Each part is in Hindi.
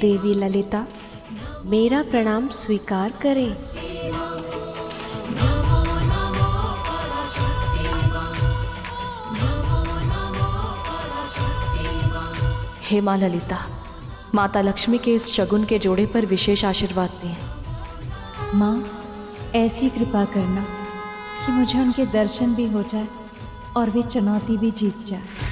देवी ललिता, मेरा प्रणाम स्वीकार करें। हे माँ ललिता, माता लक्ष्मी के इस शगुन के जोड़े पर विशेष आशीर्वाद दें। माँ, ऐसी कृपा करना कि मुझे उनके दर्शन भी हो जाए और वे चुनौती भी जीत जाए।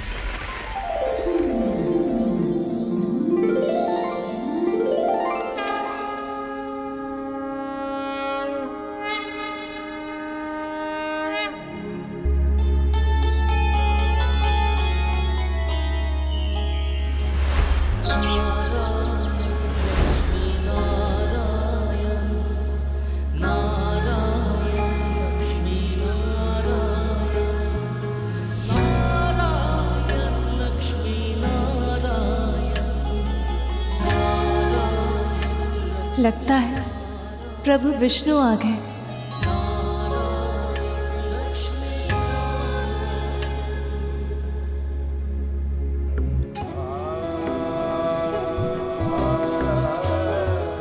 लगता है प्रभु विष्णु आ गए।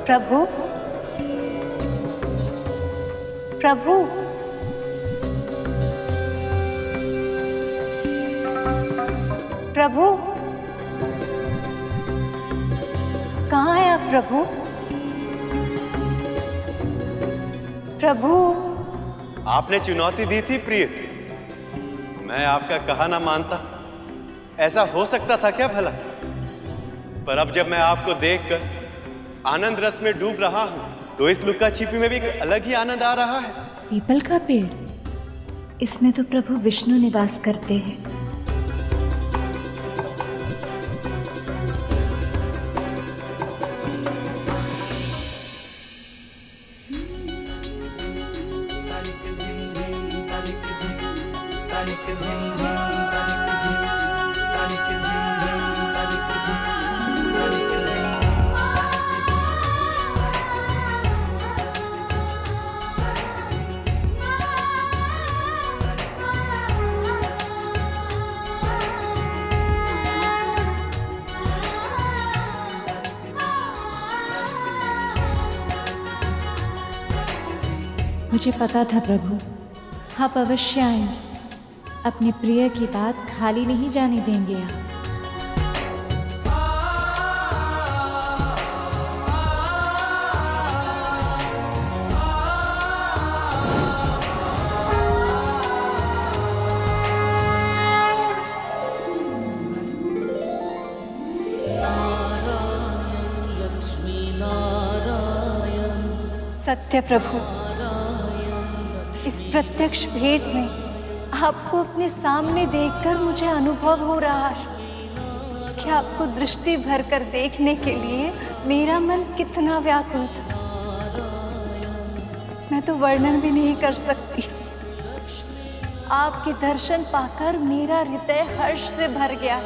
प्रभु, प्रभु, प्रभु, कहाँ है आप प्रभु? प्रभु, आपने चुनौती दी थी प्रिय, मैं आपका कहा ना मानता। ऐसा हो सकता था क्या भला? पर अब जब मैं आपको देखकर आनंद रस में डूब रहा हूं, तो इस लुका छिपी में भी एक अलग ही आनंद आ रहा है। पीपल का पेड़, इसमें तो प्रभु विष्णु निवास करते हैं। मुझे पता था प्रभु, आप अवश्य आएंगे। अपने प्रिय की बात खाली नहीं जाने देंगे आप। सत्य प्रभु, इस प्रत्यक्ष भेंट में आपको अपने सामने देखकर मुझे अनुभव हो रहा है कि आपको दृष्टि भर कर देखने के लिए मेरा मन कितना व्याकुल था। मैं तो वर्णन भी नहीं कर सकती। आपके दर्शन पाकर मेरा हृदय हर्ष से भर गया।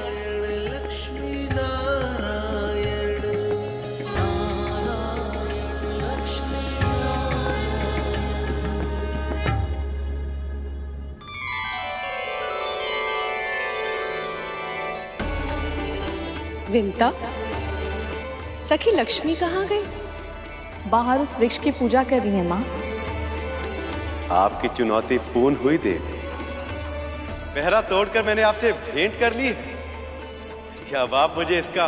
विंता, सखी लक्ष्मी कहाँ गई? बाहर उस वृक्ष की पूजा कर रही है माँ। आपकी चुनौती पूर्ण हुई देवी। पहरा तोड़कर मैंने आपसे भेंट कर ली। क्या अब आप मुझे इसका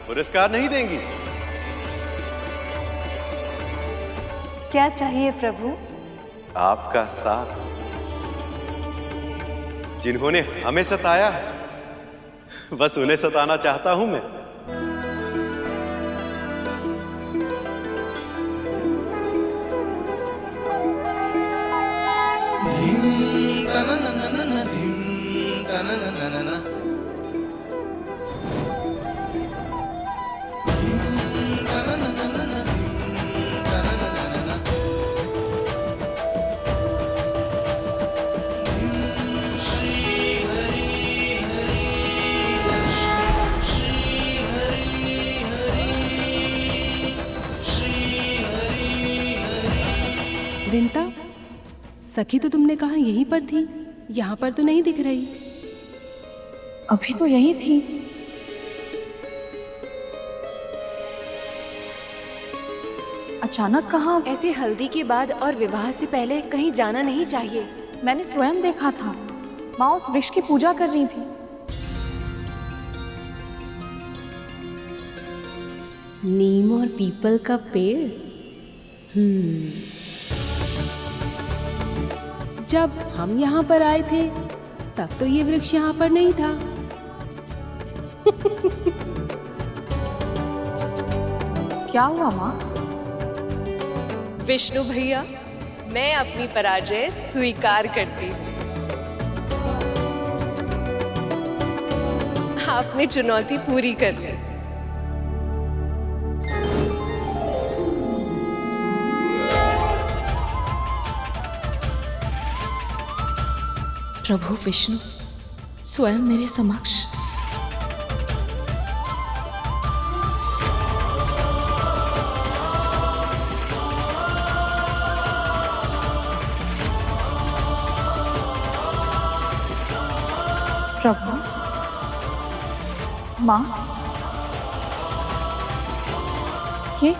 पुरस्कार नहीं देंगी? क्या चाहिए प्रभु? आपका साथ। जिन्होंने हमें सताया है, बस उन्हें सताना चाहता हूं मैं। विंता, सखी तो तुमने कहा यहीं पर थी, यहाँ पर तो नहीं दिख रही। अभी तो यही थी। अचानक कहाँ? ऐसे हल्दी के बाद और विवाह से पहले कहीं जाना नहीं चाहिए। मैंने स्वयं देखा था, माँ उस वृक्ष की पूजा कर रही थी। नीम और पीपल का पेड़। जब हम यहाँ पर आए थे तब तो ये वृक्ष यहाँ पर नहीं था। क्या हुआ माँ? विष्णु भैया, मैं अपनी पराजय स्वीकार करती हूँ। आपने चुनौती पूरी कर ली। प्रभु विष्णु स्वयं मेरे समक्ष। प्रभु, माँ, ये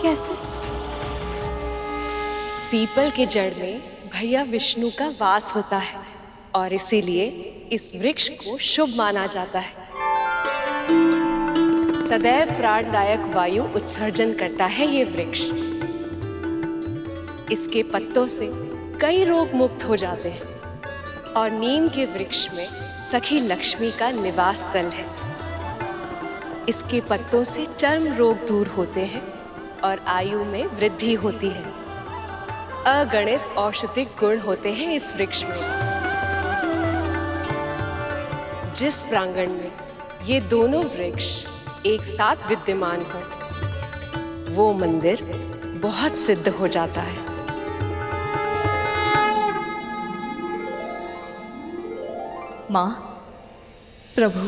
कैसे? पीपल के जड़ में भैया विष्णु का वास होता है और इसीलिए इस वृक्ष को शुभ माना जाता है। सदैव प्राणदायक वायु उत्सर्जन करता है ये वृक्ष। इसके पत्तों से कई रोग मुक्त हो जाते हैं और नीम के वृक्ष में सखी लक्ष्मी का निवास स्थल है। इसके पत्तों से चर्म रोग दूर होते हैं और आयु में वृद्धि होती है। अगणित औषधिक गुण होते हैं इस वृक्ष में। जिस प्रांगण में ये दोनों वृक्ष एक साथ विद्यमान हो, वो मंदिर बहुत सिद्ध हो जाता है। माँ, प्रभु,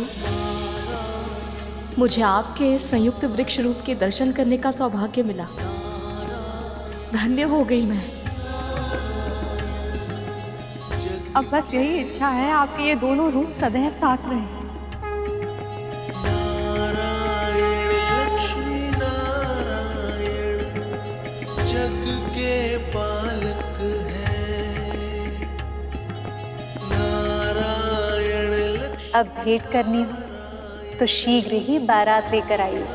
मुझे आपके इस संयुक्त वृक्ष रूप के दर्शन करने का सौभाग्य मिला। धन्य हो गई मैं। अब बस यही इच्छा है आपके ये दोनों रूप सदैव साथ रहें। जग के पालक है नारायण। अब भेंट करनी हो तो शीघ्र ही बारात लेकर आइए।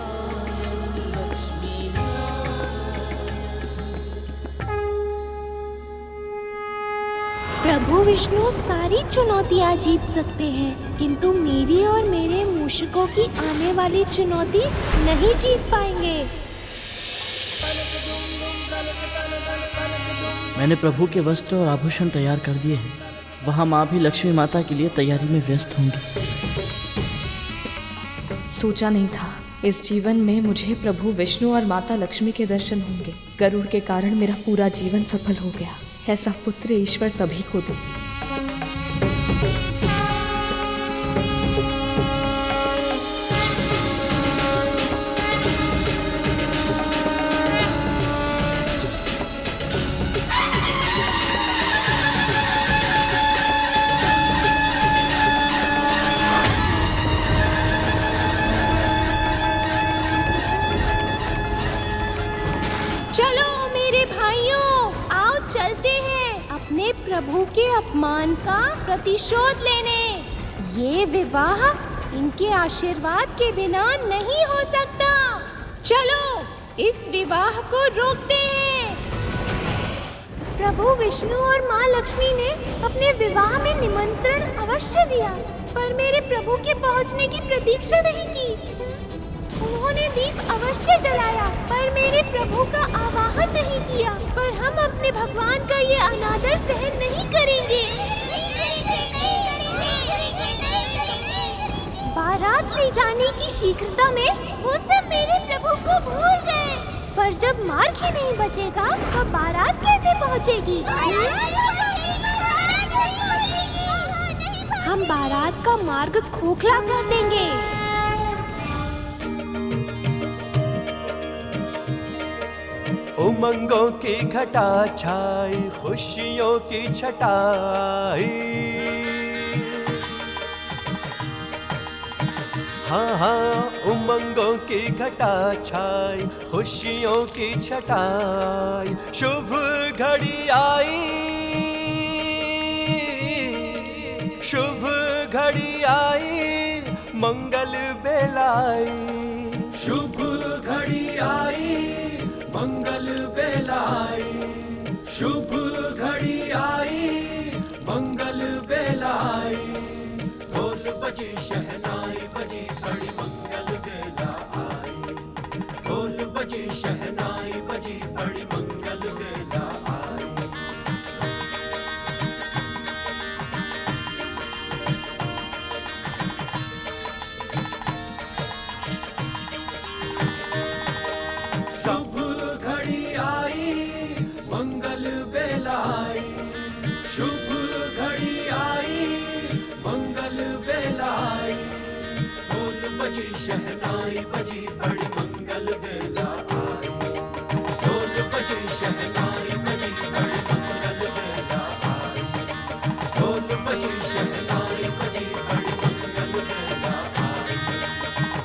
प्रभु विष्णु सारी चुनौतियां जीत सकते हैं, किंतु मेरी और मेरे मूषकों की आने वाली चुनौती नहीं जीत पाएंगे। मैंने प्रभु के वस्त्र और आभूषण तैयार कर दिए हैं। वहाँ माँ भी लक्ष्मी माता के लिए तैयारी में व्यस्त होंगी। सोचा नहीं था इस जीवन में मुझे प्रभु विष्णु और माता लक्ष्मी के दर्शन होंगे। गरुड़ के कारण मेरा पूरा जीवन सफल हो गया। ऐसा पुत्र ईश्वर सभी को दे। चलो मेरे भाइयों, आओ चलते हैं अपने प्रभु के अपमान का प्रतिशोध लेने। ये विवाह इनके आशीर्वाद के बिना नहीं हो सकता। चलो इस विवाह को रोकते हैं। प्रभु विष्णु और माँ लक्ष्मी ने अपने विवाह में निमंत्रण अवश्य दिया, पर मेरे प्रभु के पहुँचने की प्रतीक्षा नहीं की। उन्होंने दीप अवश्य जलाया, पर मेरे प्रभु का आवाहन नहीं किया। पर हम अपने भगवान का ये अनादर सहन नहीं करेंगे। बारात ले जाने की शीघ्रता में वो सब मेरे प्रभु को भूल गए। पर जब मार्ग ही नहीं बचेगा तो बारात कैसे पहुंचेगी? हम बारात का मार्ग खोखला कर देंगे। उमंगों की घटा छाई, खुशियों की छटाई। हाँ हाँ उमंगों की घटा छाई, खुशियों की छटाई, शुभ घड़ी आई, शुभ घड़ी आई, मंगल बेलाई, शुभ घड़ी आई, मंगल बेलाई, शुभ घड़ी आई, मंगल बेलाई, ढोल बजी शहनाई बजी बड़ी मंगल बेला आई, ढोल बजी शहनाई बजी बड़ी मंगल बेला आई। शुभ घड़ी आई, मंगल बेलाई, शुभ घड़ी आई, मंगल बेलाई, ढोल बजी शहनाई बजी बड़ी मंगल बेला आई, ढोल बजी शहनाई बजी बड़ी मंगल बेला आई, ढोल बजी शहनाई बजी बड़ी मंगल बेला आई,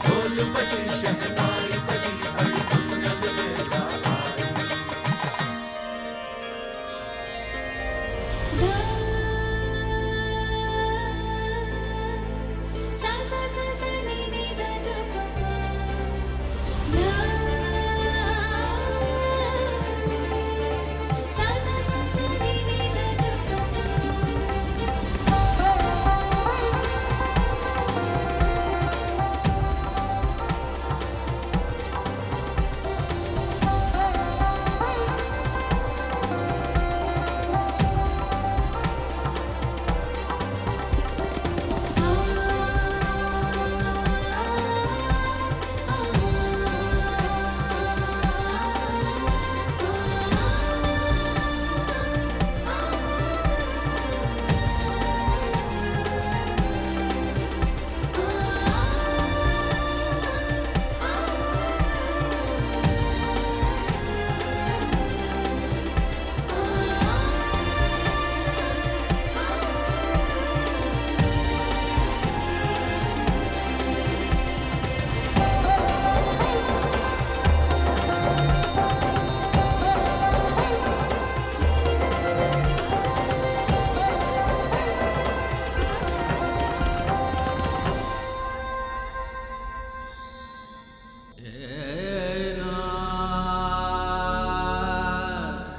ढोल बजी शहनाई बजी बड़ी मंगल बेला आई।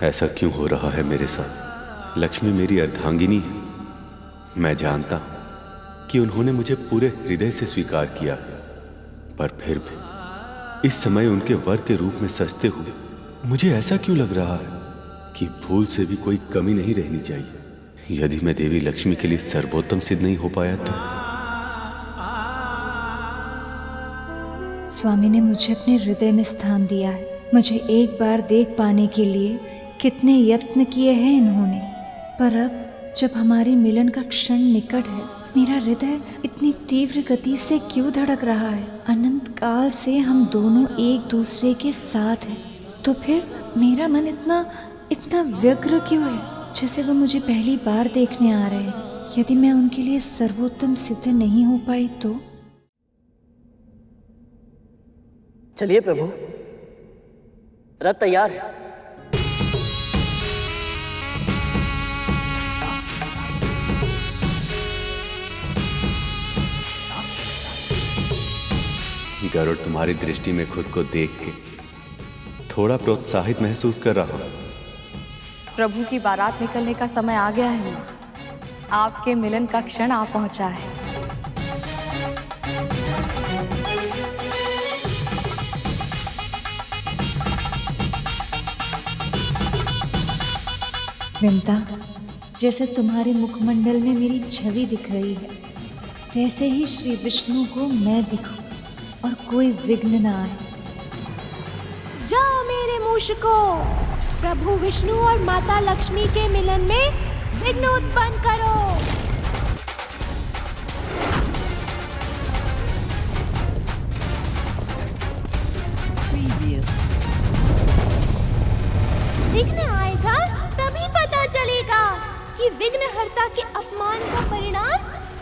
ऐसा क्यों हो रहा है मेरे साथ? लक्ष्मी मेरी अर्धांगिनी है। मैं जानता हूं कि उन्होंने मुझे पूरे हृदय से स्वीकार किया है, पर फिर भी इस समय उनके वर के रूप में सजते हुए मुझे ऐसा क्यों लग रहा है कि भूल से भी कोई कमी नहीं रहनी चाहिए। यदि मैं देवी लक्ष्मी के लिए सर्वोत्तम सिद्ध नहीं हो पाया तो स्वामी ने मुझे अपने हृदय में स्थान दिया है। मुझे एक बार देख पाने के लिए कितने यत्न किए हैं इन्होंने, पर अब जब हमारे मिलन का क्षण निकट है, मेरा हृदय इतनी तीव्र गति से क्यों धड़क रहा है? अनंत काल से हम दोनों एक दूसरे के साथ हैं, तो फिर मेरा मन इतना व्यग्र क्यों है, जैसे वो मुझे पहली बार देखने आ रहे हैं। यदि मैं उनके लिए सर्वोत्तम सिद्ध नहीं हो पाई तो? चलिए प्रभु, रथ तैयार है। गरुड़ तुम्हारी दृष्टि में खुद को देख के थोड़ा प्रोत्साहित महसूस कर रहा हूं। प्रभु की बारात निकलने का समय आ गया है। आपके मिलन का क्षण आ पहुंचा है। वृंदा, जैसे तुम्हारे मुखमंडल में मेरी छवि दिख रही है, वैसे ही श्री विष्णु को मैं दिखूं और कोई विघ्न न आए। जाओ मेरे मूषकों, प्रभु विष्णु और माता लक्ष्मी के मिलन में विघ्न उत्पन्न करो। विघ्न आएगा तभी पता चलेगा कि विघ्नहर्ता के अपमान का परिणाम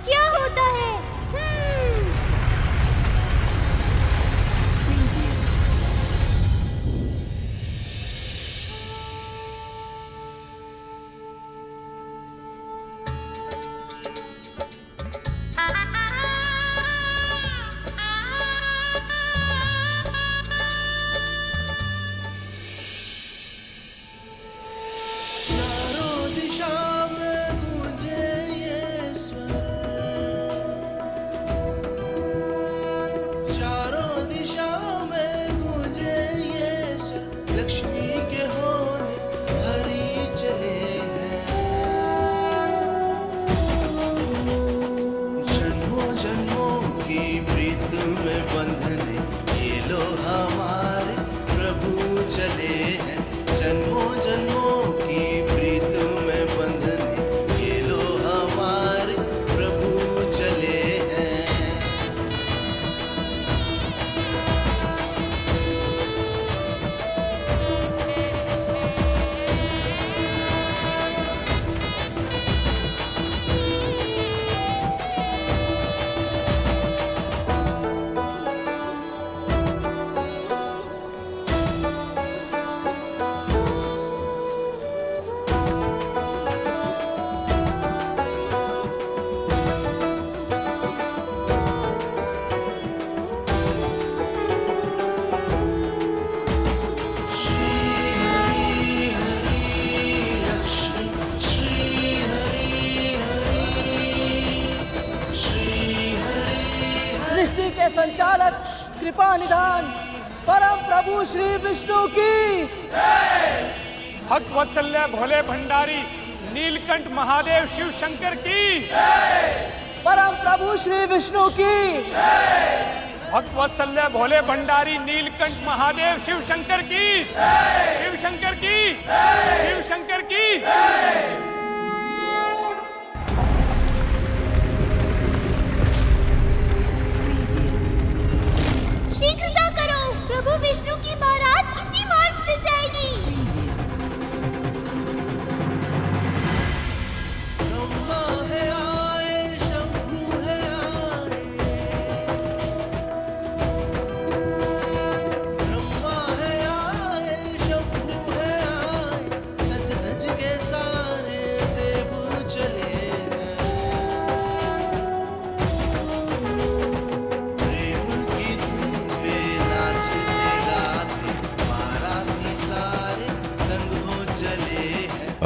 क्या होता है। के संचालक कृपा निधान परम प्रभु श्री विष्णु की, भक्त वत्सल्य भोले भंडारी नीलकंठ महादेव शिव शंकर की, परम प्रभु श्री विष्णु की, भक्त वत्सल्य भोले भंडारी नीलकंठ महादेव शिव शंकर की, शिव शंकर की, शिव शंकर की। शीघ्रता करो, प्रभु विष्णु की बारात इसी मार्ग से जाएगी।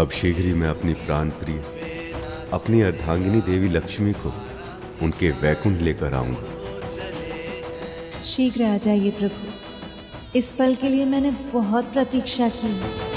अब शीघ्र ही मैं अपनी प्राण प्रिय अपनी अर्धांगिनी देवी लक्ष्मी को उनके वैकुंठ लेकर आऊंगा। शीघ्र आ जाइए प्रभु, इस पल के लिए मैंने बहुत प्रतीक्षा की।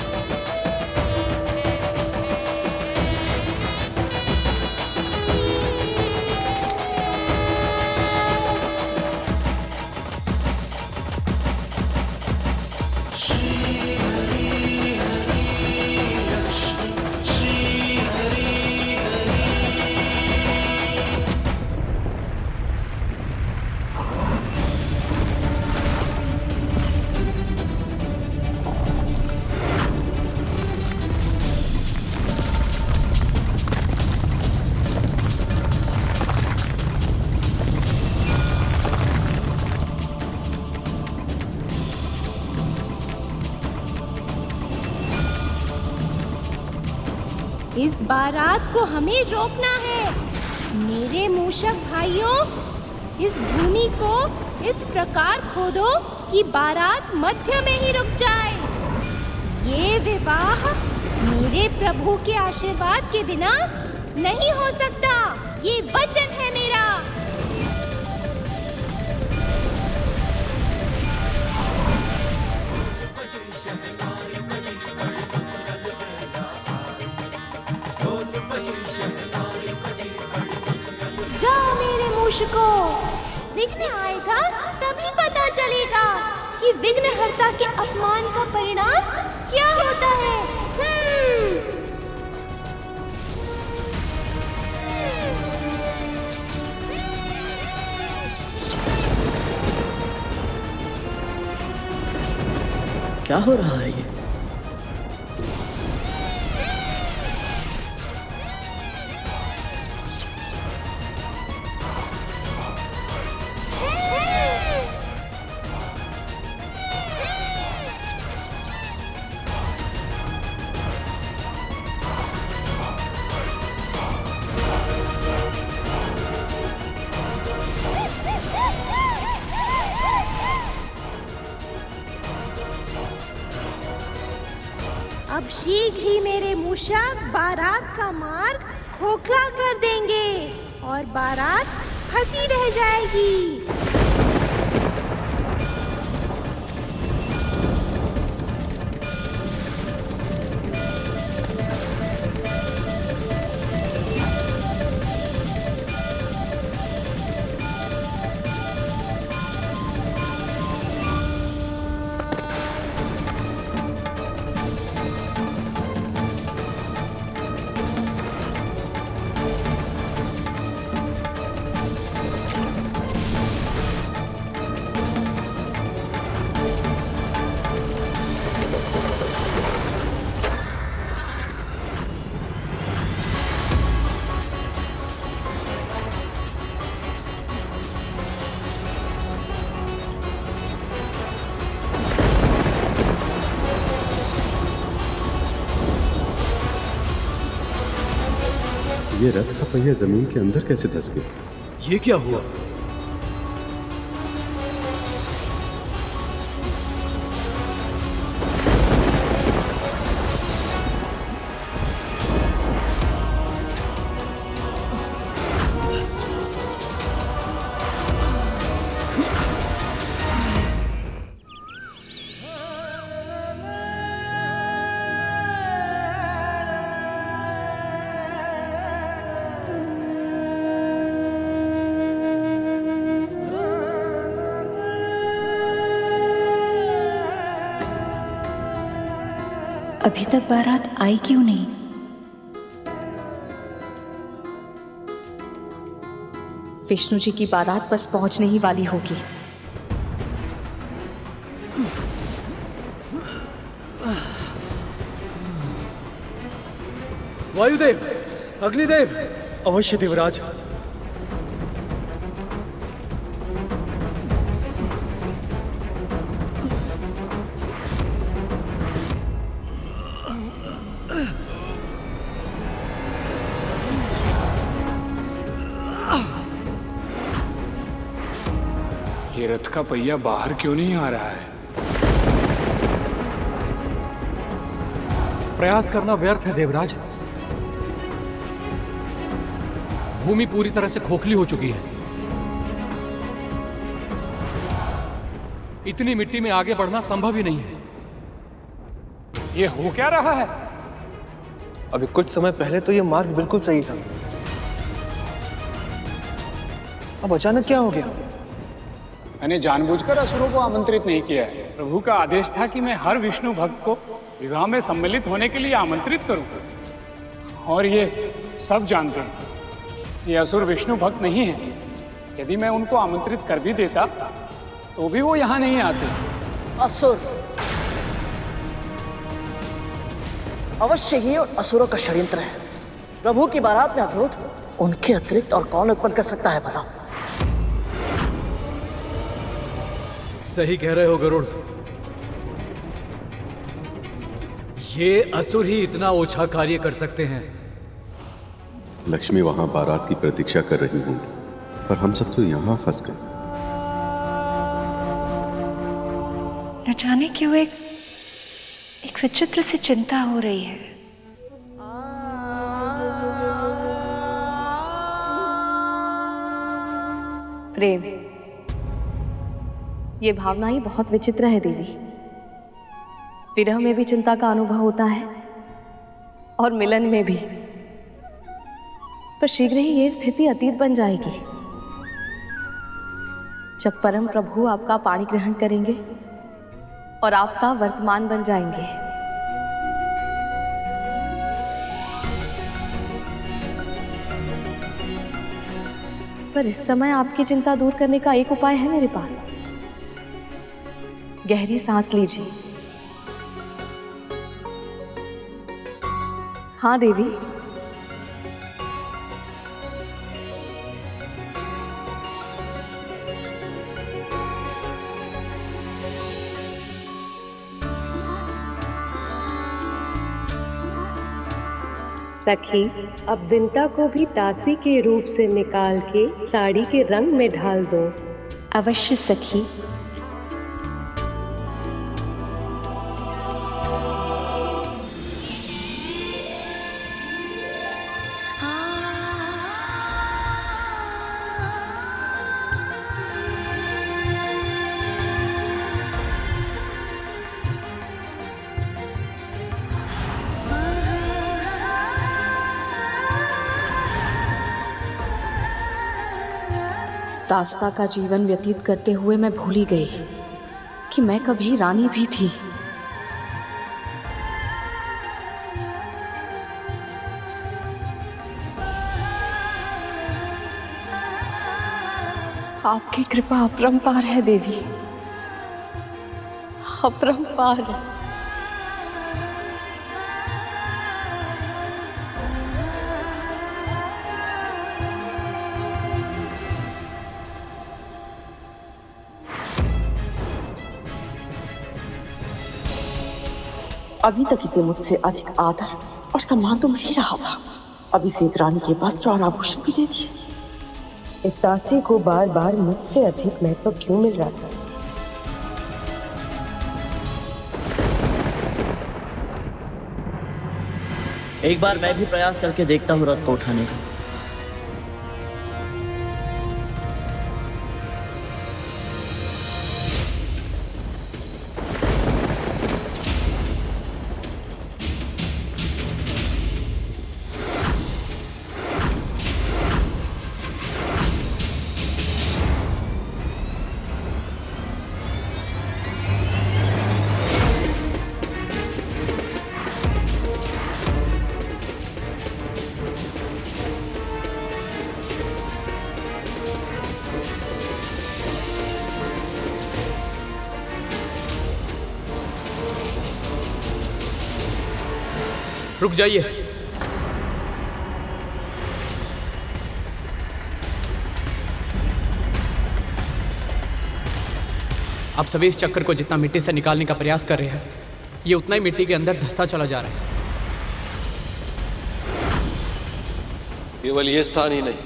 इस बारात को हमें रोकना है। मेरे मूषक भाइयों, इस भूमि को इस प्रकार खोदो कि बारात मध्य में ही रुक जाए। ये विवाह मेरे प्रभु के आशीर्वाद के बिना नहीं हो सकता। ये वचन है मेरा। जाओ मेरे मूषको, विघ्न आएगा तभी पता चलेगा कि विघ्नहर्ता के अपमान का परिणाम क्या होता है। क्या हो रहा है ये? अब शीघ्र ही मेरे मूषक बारात का मार्ग खोखला कर देंगे और बारात फंसी रह जाएगी। ये रथ का पहिया जमीन के अंदर कैसे धंस गया? ये क्या हुआ? अभी तक बारात आई क्यों नहीं? विष्णु जी की बारात बस पहुंचने ही वाली होगी। वायुदेव, अग्निदेव। अवश्य देवराज। ये रथ का पहिया बाहर क्यों नहीं आ रहा है? प्रयास करना व्यर्थ है देवराज। भूमि पूरी तरह से खोखली हो चुकी है। इतनी मिट्टी में आगे बढ़ना संभव ही नहीं है। ये हो क्या रहा है? अभी कुछ समय पहले तो ये मार्ग बिल्कुल सही था, अब अचानक क्या हो गया? मैंने जानबूझकर असुरों को आमंत्रित नहीं किया है। प्रभु का आदेश था कि मैं हर विष्णु भक्त को विवाह में सम्मिलित होने के लिए आमंत्रित करूं। और ये सब जानते हैं ये असुर विष्णु भक्त नहीं है। यदि मैं उनको आमंत्रित कर भी देता तो भी वो यहाँ नहीं आते। असुर अवश्य ही असुरों का षड्यंत्र है। प्रभु की बारात में अवरोध उनके अतिरिक्त और कौन उत्पन्न कर सकता है भला? सही कह रहे हो गरुड़। ये असुर ही इतना ओछा कार्य कर सकते हैं। लक्ष्मी वहां बारात की प्रतीक्षा कर रही होंगी, पर हम सब तो यहां फंस गए। न जाने क्यों एक विचित्र सी चिंता हो रही है। प्रेम, ये भावना ही बहुत विचित्र है देवी। विरह में भी चिंता का अनुभव होता है और मिलन में भी, पर शीघ्र ही ये स्थिति अतीत बन जाएगी जब परम प्रभु आपका पाणी ग्रहण करेंगे और आपका वर्तमान बन जाएंगे। पर इस समय आपकी चिंता दूर करने का एक उपाय है मेरे पास। गहरी सांस लीजिए। हाँ देवी, सखी, अब विंता को भी दासी के रूप से निकाल के साड़ी के रंग में ढाल दो। अवश्य सखी। दास्ता का जीवन व्यतीत करते हुए मैं भूल ही गई कि मैं कभी रानी भी थी। आपकी कृपा अपरंपार है देवी, अपरंपार है। अभी तक इसे मुझसे अधिक आदर और सम्मान तो मिल ही रहा था, अब इसे एक रानी के वस्त्र और आभूषण भी दे दिए। इस दासी को बार बार मुझसे अधिक महत्व क्यों मिल रहा था? एक बार मैं भी प्रयास करके देखता हूँ रथ को उठाने का। रुक जाइए। आप सभी इस चक्कर को जितना मिट्टी से निकालने का प्रयास कर रहे हैं, ये उतना ही मिट्टी के अंदर धंसता चला जा रहा है। केवल ये स्थान ही नहीं,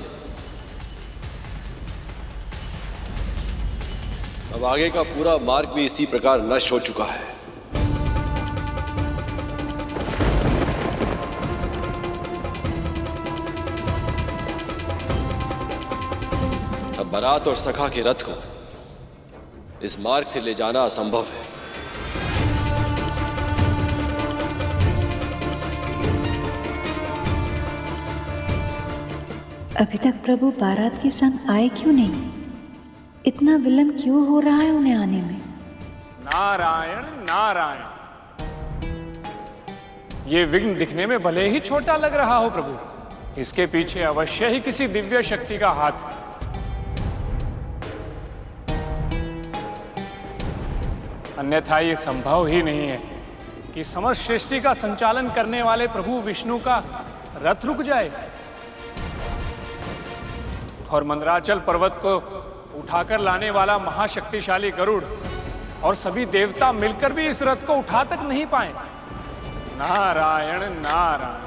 अब आगे का पूरा मार्ग भी इसी प्रकार नष्ट हो चुका है। अब बारात और सखा के रथ को इस मार्ग से ले जाना असंभव है। अभी तक प्रभु बारात के संग आए क्यों नहीं? इतना विलंब क्यों हो रहा है उन्हें आने में? नारायण नारायण। ये विघ्न दिखने में भले ही छोटा लग रहा हो प्रभु, इसके पीछे अवश्य ही किसी दिव्य शक्ति का हाथ है। अन्यथा ये संभव ही नहीं है कि समस्त सृष्टि का संचालन करने वाले प्रभु विष्णु का रथ रुक जाए और मंदराचल पर्वत को उठाकर लाने वाला महाशक्तिशाली गरुड़ और सभी देवता मिलकर भी इस रथ को उठा तक नहीं पाए। नारायण नारायण।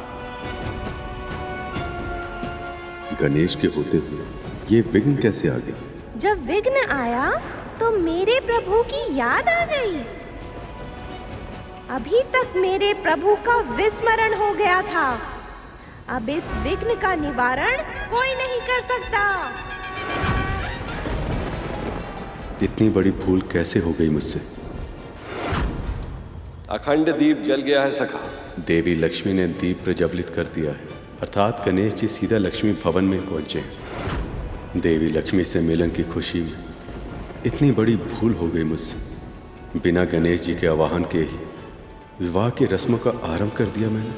गणेश के होते हुए ये विघ्न कैसे आ गया? जब विघ्न आया तो मेरे प्रभु की याद आ गई। अभी तक मेरे प्रभु का विस्मरण हो गया था। अब इस विघ्न का निवारण कोई नहीं कर सकता। इतनी बड़ी भूल कैसे हो गई मुझसे? अखंड दीप जल गया है सखा। देवी लक्ष्मी ने दीप प्रज्वलित कर दिया है, अर्थात गणेश जी सीधा लक्ष्मी भवन में पहुंचे। देवी लक्ष्मी से मिलन की खुशी में इतनी बड़ी भूल हो गई मुझसे। बिना गणेश जी के आवाहन के ही विवाह की रस्मों का आरंभ कर दिया मैंने।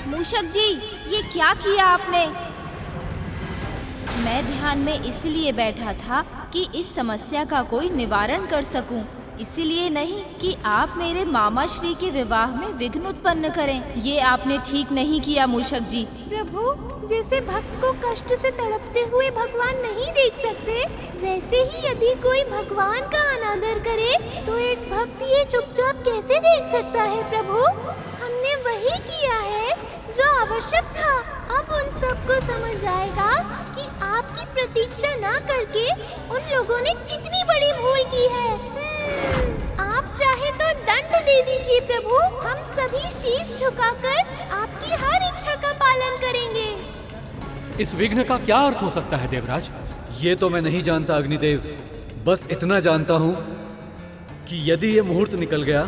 मूषक जी, ये क्या किया आपने? मैं ध्यान में इसलिए बैठा था कि इस समस्या का कोई निवारण कर सकूं, इसलिए नहीं कि आप मेरे मामा श्री के विवाह में विघ्न उत्पन्न करें। ये आपने ठीक नहीं किया मूषक जी। प्रभु, जैसे भक्त को कष्ट से तड़पते हुए भगवान नहीं देख सकते, वैसे ही यदि कोई भगवान का अनादर करे तो एक भक्त ये चुपचाप कैसे देख सकता है? प्रभु, हमने वही किया है जो आवश्यक था। अब उन सबको समझ आएगा कि आपकी प्रतीक्षा न करके उन लोगों ने कितनी बड़ी भूल की है। आप चाहे तो दंड दे दीजिए प्रभु, हम सभी शीश झुकाकर आपकी हर इच्छा का पालन करेंगे। इस विघ्न का क्या अर्थ हो सकता है देवराज? ये तो मैं नहीं जानता अग्निदेव। बस इतना जानता हूँ कि यदि ये मुहूर्त निकल गया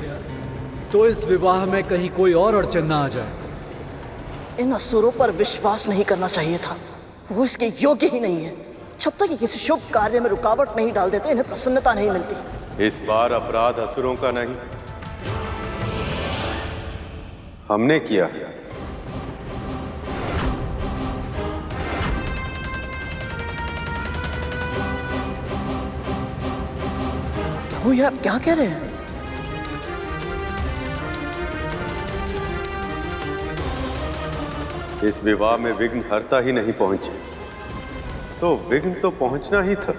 तो इस विवाह में कहीं कोई और अड़चन ना आ जाए। इन असुरों पर विश्वास नहीं करना चाहिए था, वो इसके योग्य ही नहीं है। जब तक ये किसी शुभ कार्य में रुकावट नहीं डाल देते इन्हें प्रसन्नता नहीं मिलती। इस बार अपराध असुरों का नहीं, हमने किया है। वो ये आप क्या कह रहे हैं? इस विवाह में विघ्न हरता ही नहीं पहुंचे तो विघ्न तो पहुंचना ही था।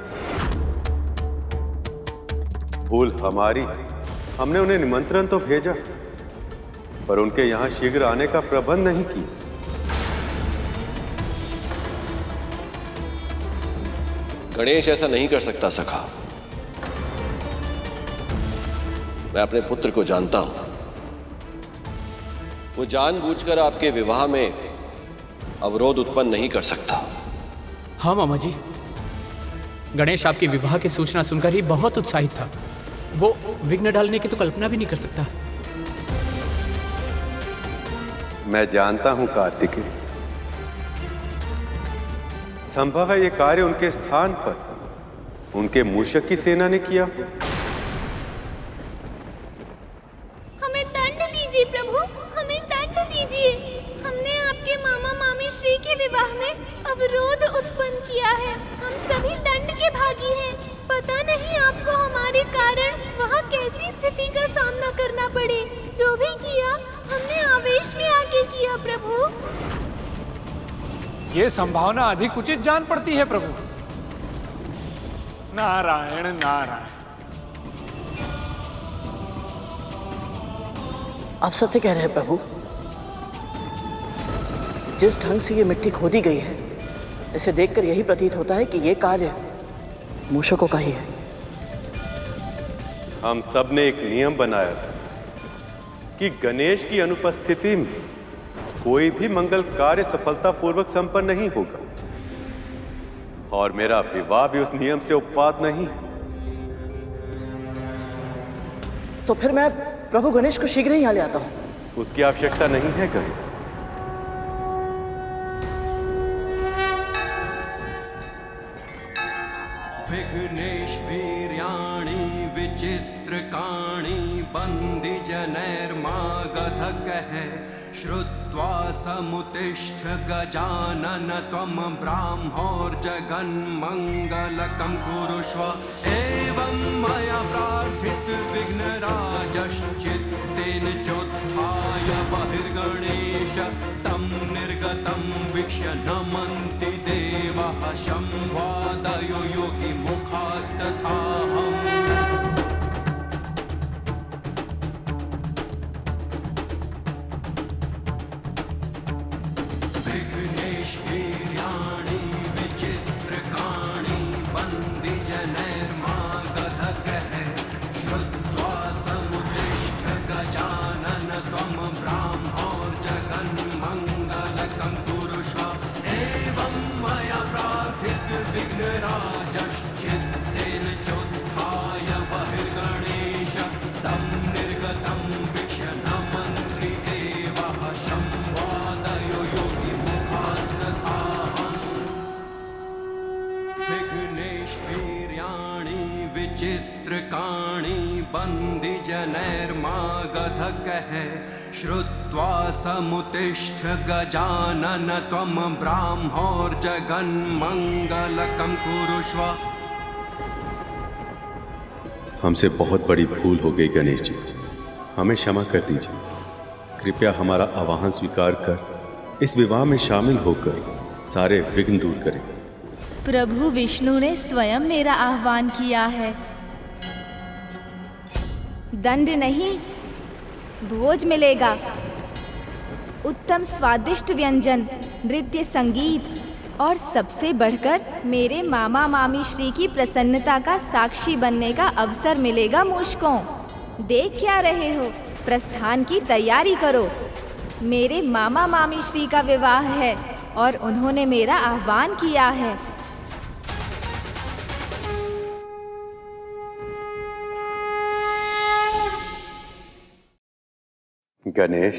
भूल हमारी, हमने उन्हें निमंत्रण तो भेजा पर उनके यहां शीघ्र आने का प्रबंध नहीं किया। गणेश ऐसा नहीं कर सकता सखा। मैं अपने पुत्र को जानता हूं, वो जानबूझकर आपके विवाह में अवरोध उत्पन्न नहीं कर सकता। हाँ मामा जी, गणेश आपके विवाह की सूचना सुनकर ही बहुत उत्साहित था। वो विघ्न डालने की तो कल्पना भी नहीं कर सकता। मैं जानता हूं कार्तिकेय, संभव है ये कार्य उनके स्थान पर उनके मूषक की सेना ने किया। हमें दंड दीजिए प्रभु, हमें दंड दीजिए। हमने आपके मामा मामी श्री के विवाह में अवरोध उत्पन्न किया है। हम सभी दंड के भागी हैं। पता नहीं आपको हमारे कारण वहाँ कैसी स्थिति का सामना करना पड़े। जो भी किया हमने आवेश में आके किया प्रभु। ये संभावना अधिक उचित जान पड़ती है प्रभु। नारायण नारायण। आप सत्य कह रहे हैं प्रभु। जिस ढंग से ये मिट्टी खोदी गई है, इसे देखकर यही प्रतीत होता है कि ये कार्य मूषकों का ही है। हम सब ने एक नियम बनाया था कि गणेश की अनुपस्थिति में कोई भी मंगल कार्य सफलतापूर्वक संपन्न नहीं होगा, और मेरा विवाह भी उस नियम से उपवाद नहीं। तो फिर मैं प्रभु गणेश को शीघ्र ही यहाँ ले आता हूँ। उसकी आवश्यकता नहीं है गण। विघ्नेश वीर्याणि विचित्रकाणि बंदी जनैर्मागधकः श्रुत्वा समुत्तिष्ठ गजानन त्वं ब्राह्मोर्जगन्मङ्गलकं कुरुष्व। एवं मया प्रार्थित विघ्नराजश्चित्तेन चोत्थाय बहिर्गणेश तं निर्गतं वीक्ष्य नमन्ति देवाः संवादयो योगी मुखास्तथाहम्। विघ्नेश वीर्याणि विचित्रकाणि बन्दी जनैर्मागधकः श्रुत्वा समुत्तिष्ठ गजानन त्वं ब्राह्मोर्जगन्मङ्गलकं कुरुष्व। एवं मया प्रार्थित विघ्नराजश्चित्तेन चोत्थाय बहिर्गणेश तं निर्गतं वीक्ष्य नमन्ति देवाः संवादयो योगी मुखास्तथाहम्। विघ्नेश वीर्याणि विचित्रकाणि बन्दी जनैर्मागधकः श्रुत्वा समुत्तिष्ठ गजानन त्वं ब्राह्मोर्जगन्मङ्गलकं कुरुष्व। हमसे बहुत बड़ी भूल हो गई गणेश जी, हमें क्षमा कर दीजिए। कृपया हमारा आवाहन स्वीकार कर इस विवाह में शामिल होकर सारे विघ्न दूर करें। प्रभु विष्णु ने स्वयं मेरा आह्वान किया है। दंड नहीं, भोज मिलेगा। उत्तम स्वादिष्ट व्यंजन, नृत्य, संगीत और सबसे बढ़कर मेरे मामा मामी श्री की प्रसन्नता का साक्षी बनने का अवसर मिलेगा मूषकों। देख क्या रहे हो, प्रस्थान की तैयारी करो। मेरे मामा मामी श्री का विवाह है और उन्होंने मेरा आह्वान किया है। गणेश,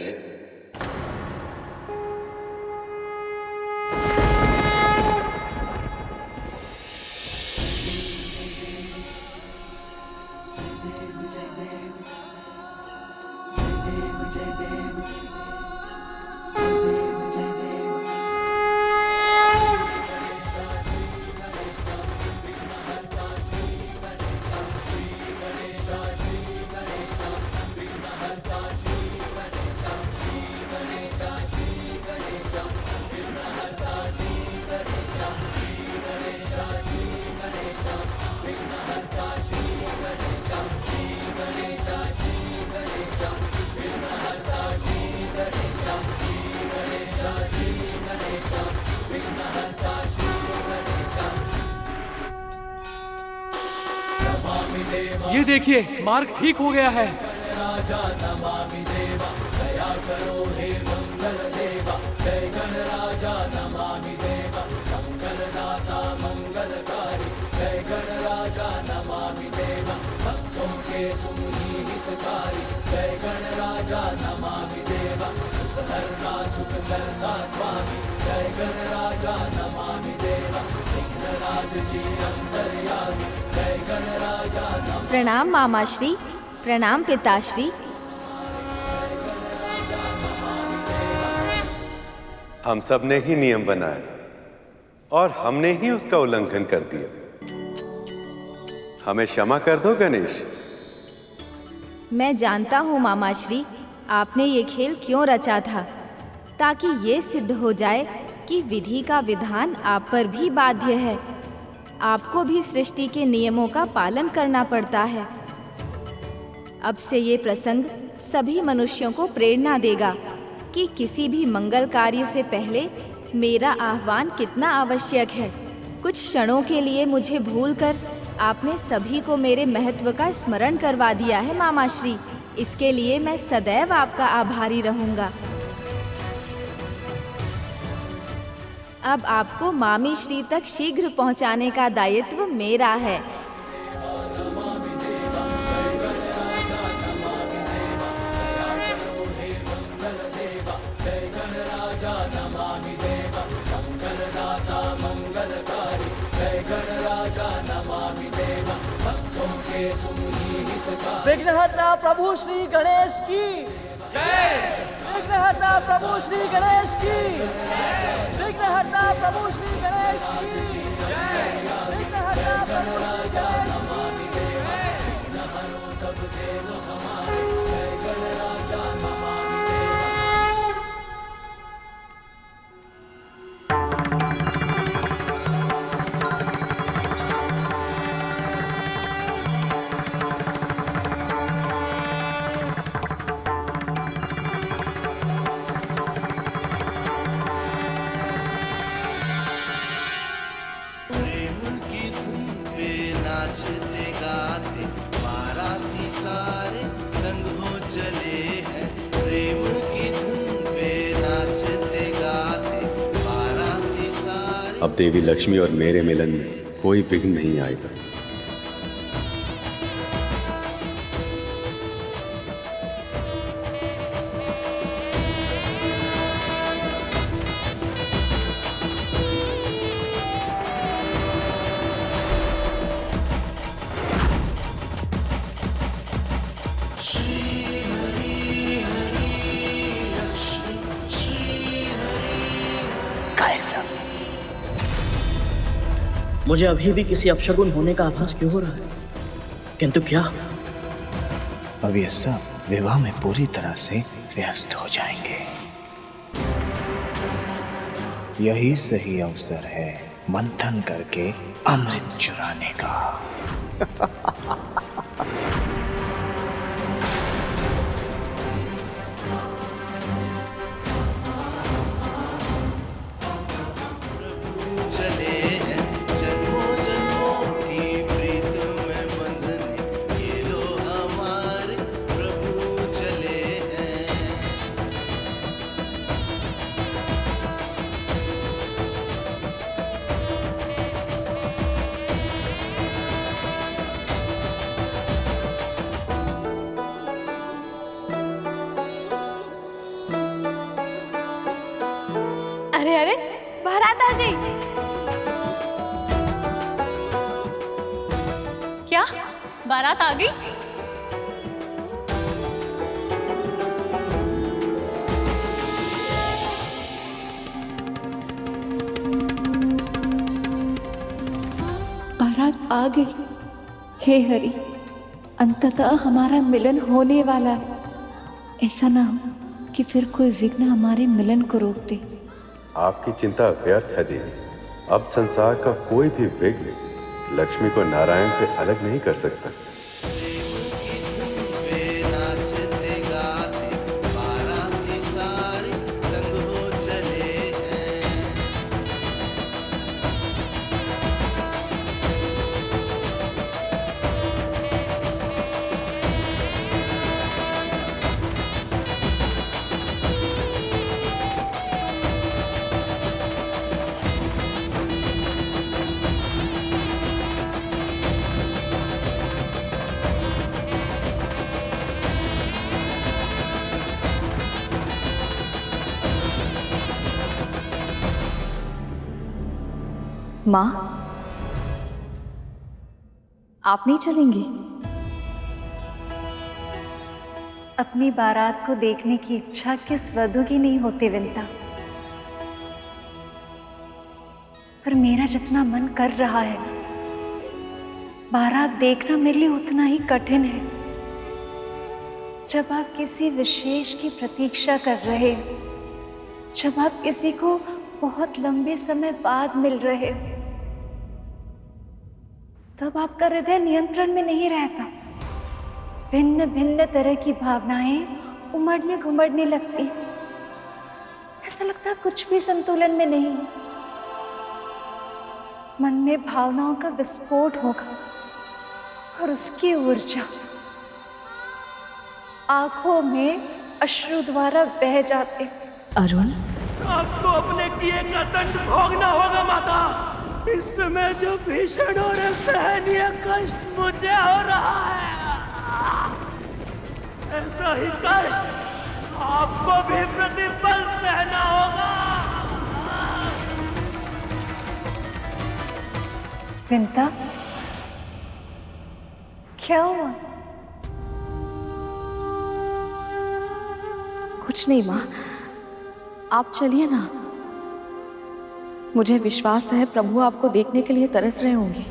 ये देखिए, मार्ग ठीक हो गया है। प्रणाम मामाश्री, प्रणाम पिताश्री। हम सब ने ही नियम बनाया और हमने ही उसका उल्लंघन कर दिया। हमें क्षमा कर दो गणेश। मैं जानता हूँ मामाश्री, आपने ये खेल क्यों रचा था, ताकि ये सिद्ध हो जाए कि विधि का विधान आप पर भी बाध्य है। आपको भी सृष्टि के नियमों का पालन करना पड़ता है। अब से ये प्रसंग सभी मनुष्यों को प्रेरणा देगा कि किसी भी मंगल कार्य से पहले मेरा आह्वान कितना आवश्यक है। कुछ क्षणों के लिए मुझे भूलकर आपने सभी को मेरे महत्व का स्मरण करवा दिया है मामाश्री। इसके लिए मैं सदैव आपका आभारी रहूंगा। अब आपको मामी श्री तक शीघ्र पहुंचाने का दायित्व मेरा है। विघ्नहर्ता प्रभु श्री गणेश की जय। विघ्नहर्ता प्रभु श्री गणेश की जय। विघ्नहर्ता प्रभु श्री गणेश की जय। विघ्नहर्ता प्रभु श्री गणेश की जय। नमो सब देव हमारे जय गणराजा नमामि अब देवी लक्ष्मी और मेरे मिलन में कोई विघ्न नहीं आएगा। मुझे अभी भी किसी अपशगुन होने का आभास क्यों हो रहा है, किंतु क्या अब ये सब विवाह में पूरी तरह से व्यस्त हो जाएंगे। यही सही अवसर है मंथन करके अमृत चुराने का। अरे अरे, बारात आ गई। क्या बारात आ गई? बारात आ गई। हे हरि, अंततः हमारा मिलन होने वाला है। ऐसा ना हो कि फिर कोई विघ्न हमारे मिलन को रोक दे। आपकी चिंता व्यर्थ है देवी। अब संसार का कोई भी विघ्न लक्ष्मी को नारायण से अलग नहीं कर सकता। माँ, आप नहीं चलेंगी? अपनी बारात को देखने की इच्छा किस वधू की नहीं होती विंता। पर मेरा जितना मन कर रहा है बारात देखना मेरे लिए उतना ही कठिन है। जब आप किसी विशेष की प्रतीक्षा कर रहे हो, जब आप किसी को बहुत लंबे समय बाद मिल रहे हो, तब आपका हृदय नियंत्रण में नहीं रहता। भिन्न भिन्न तरह की भावनाएं उमड़ने घुमड़ने लगती। ऐसा लगता है कुछ भी संतुलन में नहीं। मन में भावनाओं का विस्फोट होगा और उसकी ऊर्जा आंखों में अश्रु द्वारा बह जाते। अरुण, आपको अपने किए का दंड भोगना होगा माता। इस समय जो भीषण और असहनीय कष्ट मुझे हो रहा है, ऐसा ही कष्ट आपको भी प्रतिपल सहना होगा। विंता, क्या हुआ? कुछ नहीं माँ, आप चलिए ना। मुझे विश्वास है प्रभु आपको देखने के लिए तरस रहे होंगे।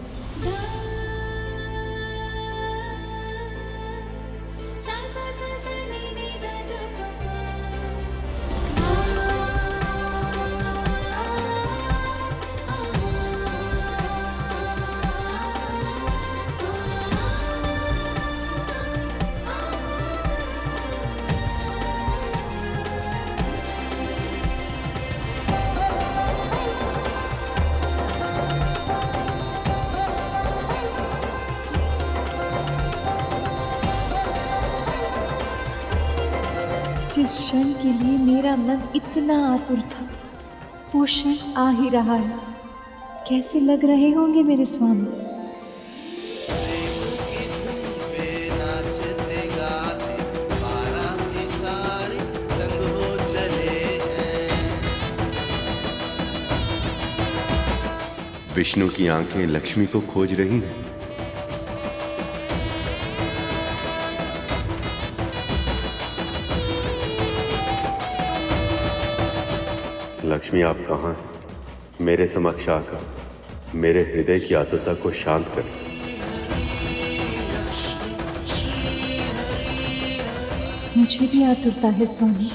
जिस क्षण के लिए मेरा मन इतना आतुर था, वो क्षण आ ही रहा है। कैसे लग रहे होंगे मेरे स्वामी? विष्णु की आंखें लक्ष्मी को खोज रही हैं। लक्ष्मी, आप कहाँ हैं? मेरे समक्ष आकर मेरे हृदय की आतुरता को शांत करें। मुझे भी आतुरता है स्वामी,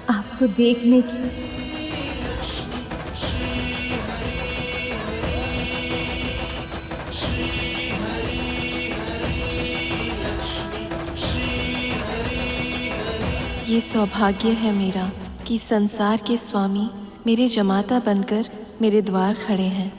आपको देखने की। ये सौभाग्य है मेरा कि संसार के स्वामी मेरे जमाता बनकर मेरे द्वार खड़े हैं।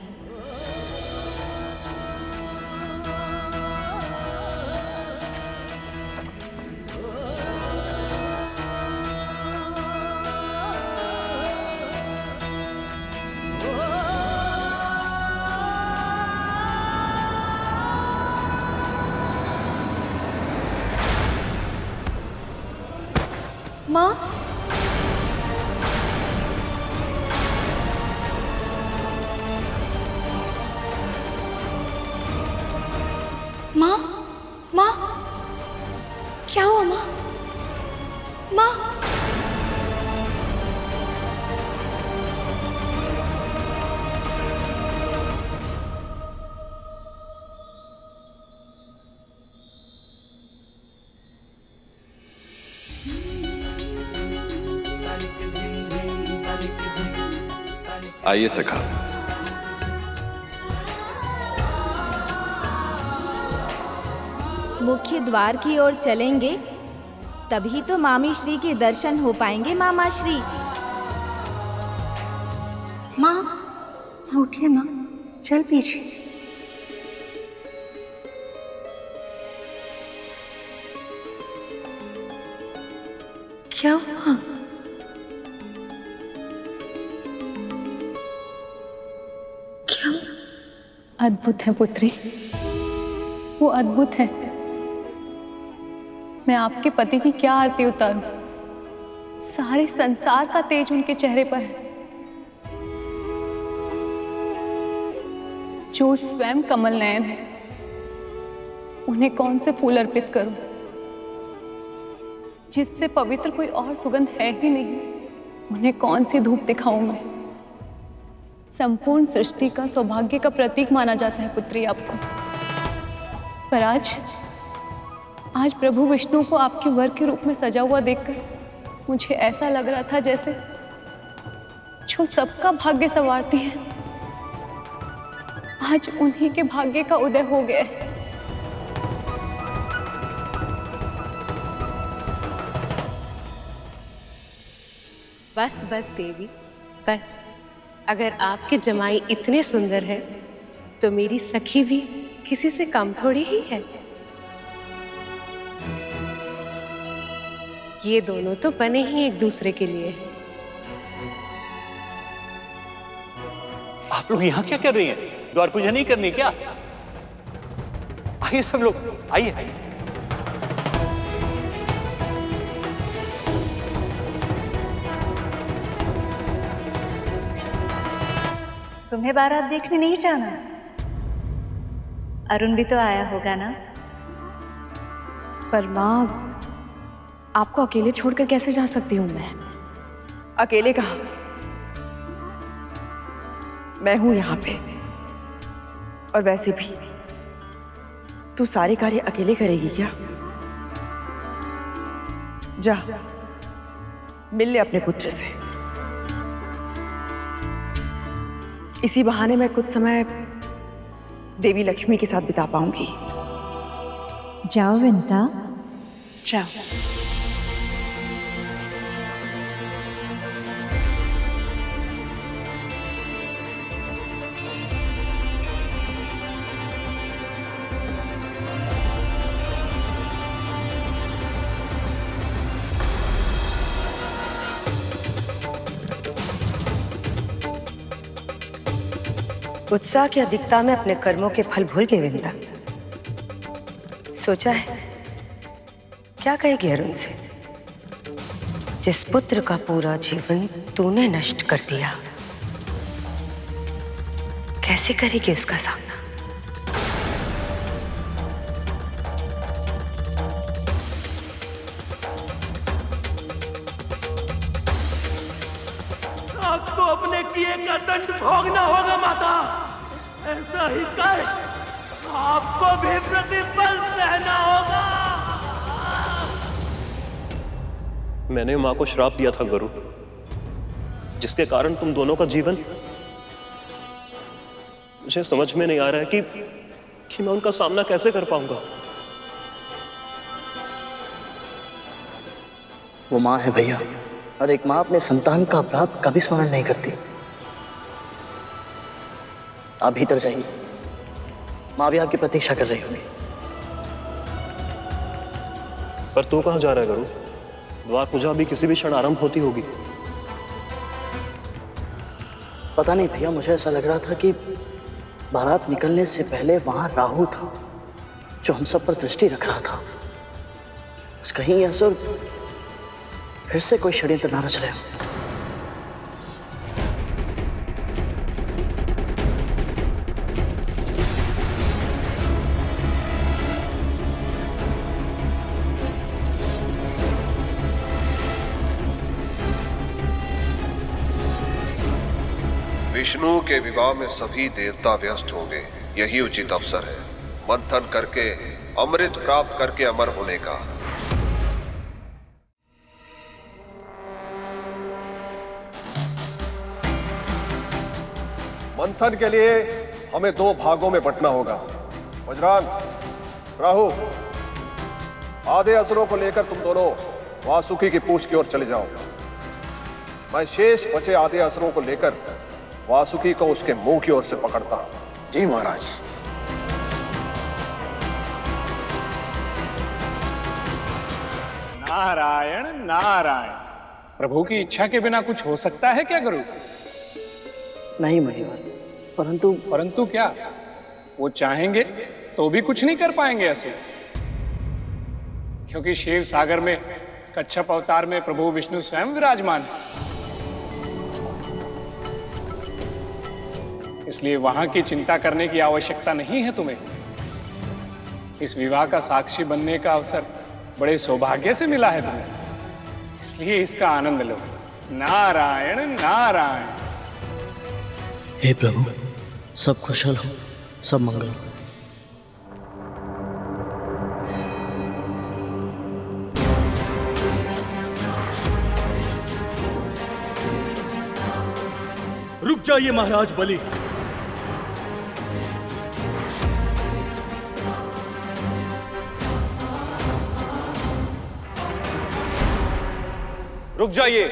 माँ, माँ, माँ, क्या हुआ माँ? माँ, आइए सखा। मुख्य द्वार की ओर चलेंगे, तभी तो मामी श्री के दर्शन हो पाएंगे। मामा श्री, माँ उठिए माँ, चल पीछे। क्या हुआ? क्या? अद्भुत है पुत्री, वो अद्भुत है। मैं आपके पति की क्या आरती उतारूं? सारे संसार का तेज उनके चेहरे पर है। जो स्वयं कमल नयन है, उन्हें कौन से फूल अर्पित करूं? जिससे पवित्र कोई और सुगंध है ही नहीं, उन्हें कौन सी धूप दिखाऊं मैं? संपूर्ण सृष्टि का सौभाग्य का प्रतीक माना जाता है पुत्री आपको। पर आज प्रभु विष्णु को आपके वर के रूप में सजा हुआ देखकर मुझे ऐसा लग रहा था जैसे जो सबका भाग्य संवारती है, आज उन्हीं के भाग्य का उदय हो गया है। बस बस देवी, बस। अगर आपके जमाई इतने सुंदर है तो मेरी सखी भी किसी से कम थोड़ी ही है। ये दोनों तो बने ही एक दूसरे के लिए हैं। आप लोग यहाँ क्या कर रही हैं? द्वार पूजा नहीं करनी क्या? आइए सब लोग, आइए आइए। तुम्हें बारात देखने नहीं जाना? अरुण भी तो आया होगा ना? पर माँ, आपको अकेले छोड़कर कैसे जा सकती हूँ मैं? अकेले कहाँ? मैं हूं यहाँ पे। और वैसे भी तू सारे कार्य अकेले करेगी क्या? जा, मिल ले अपने पुत्र से। इसी बहाने मैं कुछ समय देवी लक्ष्मी के साथ बिता पाऊंगी। जाओ विंता, जाओ। उत्साह की अधिकता में अपने कर्मों के फल भूल गए विंता। सोचा है क्या कहेगी अरुण से? जिस पुत्र का पूरा जीवन तूने नष्ट कर दिया, कैसे करेगी उसका सामना? आपको अपने किए का दंड भोगना होगा माता। ऐसा ही कष्ट आपको भी प्रतिपल सहना होगा। मैंने माँ को श्राप दिया था गुरु, जिसके कारण तुम दोनों का जीवन, मुझे समझ में नहीं आ रहा है कि मैं उनका सामना कैसे कर पाऊंगा। वो माँ है भैया, और एक माँ अपने संतान का अपराध कभी स्मरण नहीं करती। आप भीतर जाइए, माँ भी आपकी प्रतीक्षा कर रही होगी। पर तू कहाँ जा रहा है गुरु? द्वार पूजा भी किसी भी क्षण आरंभ होती होगी। पता नहीं भैया, मुझे ऐसा लग रहा था कि बारात निकलने से पहले वहां राहु था जो हम सब पर दृष्टि रख रहा था। बस कहीं ये असुर फिर से कोई षड्यंत्र ना रच रहे हो। विष्णु के विवाह में सभी देवता व्यस्त होंगे। यही उचित अवसर है मंथन करके अमृत प्राप्त करके अमर होने का। मंथन के लिए हमें 2 भागों में बंटना होगा। वज्रांग, राहु, आधे असुरों को लेकर तुम दोनों वासुकी की पूंछ की ओर चले जाओ। मैं शेष बचे आधे असुरों को लेकर वासुकी को उसके मुंह की ओर से पकड़ता हूं। जी महाराज। नारायण नारायण। प्रभु की इच्छा के बिना कुछ हो सकता है क्या गुरु? नहीं महिवर, परंतु क्या? वो चाहेंगे तो भी कुछ नहीं कर पाएंगे ऐसे, क्योंकि क्षीर सागर में कच्छप अवतार में प्रभु विष्णु स्वयं विराजमान है। इसलिए वहां की चिंता करने की आवश्यकता नहीं है तुम्हें। इस विवाह का साक्षी बनने का अवसर बड़े सौभाग्य से मिला है तुम्हें, इसलिए इसका आनंद लो। नारायण नारायण। हे प्रभु, सब कुशल हो, सब मंगल हो। रुक जाइए महाराज बलि। रुक जाइए,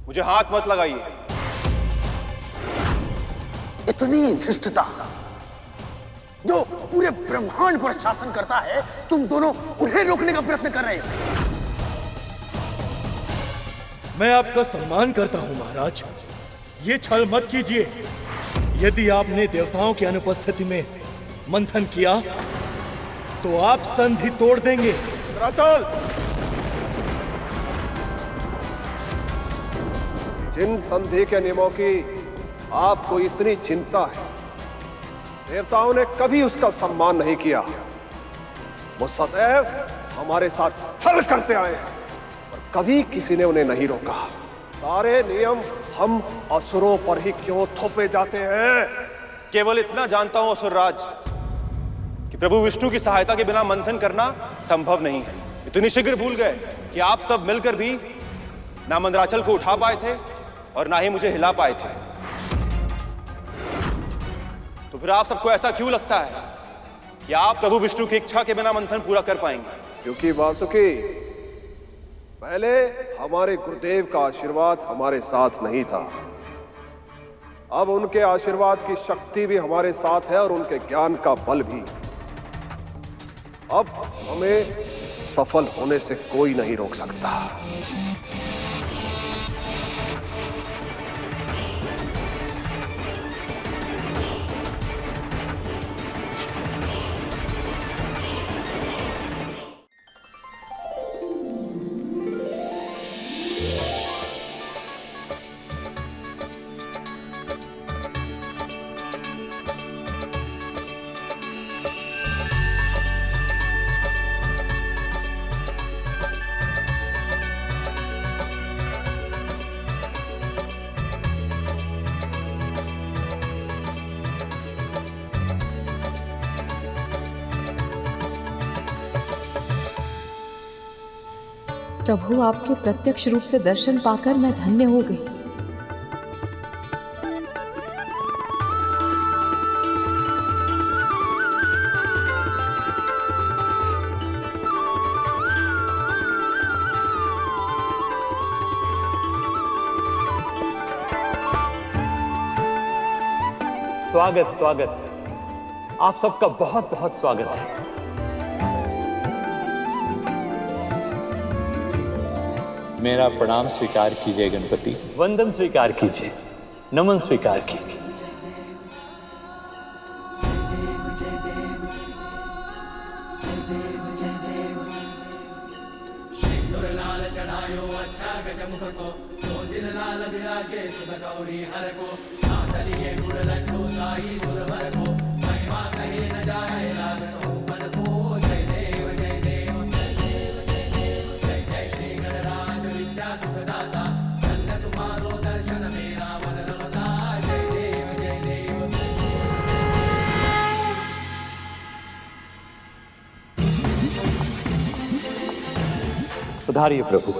मुझे हाथ मत लगाइए। इतनी धृष्टता जो पूरे ब्रह्मांड पर शासन करता है, तुम दोनों उन्हें रोकने का प्रयत्न कर रहे हो। मैं आपका सम्मान करता हूं महाराज, ये छल मत कीजिए। यदि आपने देवताओं की अनुपस्थिति में मंथन किया तो आप संधि तोड़ देंगे। चल, जिन संधि के नियमों की आपको इतनी चिंता है, देवताओं ने कभी उसका सम्मान नहीं किया। वो सदैव हमारे साथ छल करते आए हैं, और कभी किसी ने उन्हें नहीं रोका। सारे नियम हम असुरों पर ही क्यों थोपे जाते हैं? केवल इतना जानता हूं असुरराज कि प्रभु विष्णु की सहायता के बिना मंथन करना संभव नहीं है। इतनी शीघ्र भूल गए कि आप सब मिलकर भी ना मंदराचल को उठा पाए थे और ना ही मुझे हिला पाए थे। तो फिर आप सबको ऐसा क्यों लगता है कि आप प्रभु विष्णु की इच्छा के बिना मंथन पूरा कर पाएंगे? क्योंकि वासुकी, पहले हमारे गुरुदेव का आशीर्वाद हमारे साथ नहीं था। अब उनके आशीर्वाद की शक्ति भी हमारे साथ है और उनके ज्ञान का बल भी। अब हमें सफल होने से कोई नहीं रोक सकता। प्रभु, आपके प्रत्यक्ष रूप से दर्शन पाकर मैं धन्य हो गई। स्वागत स्वागत, आप सबका बहुत बहुत स्वागत है। मेरा प्रणाम स्वीकार कीजिए गणपति। वंदन स्वीकार कीजिए, नमन स्वीकार कीजिए। पधारिए प्रभु।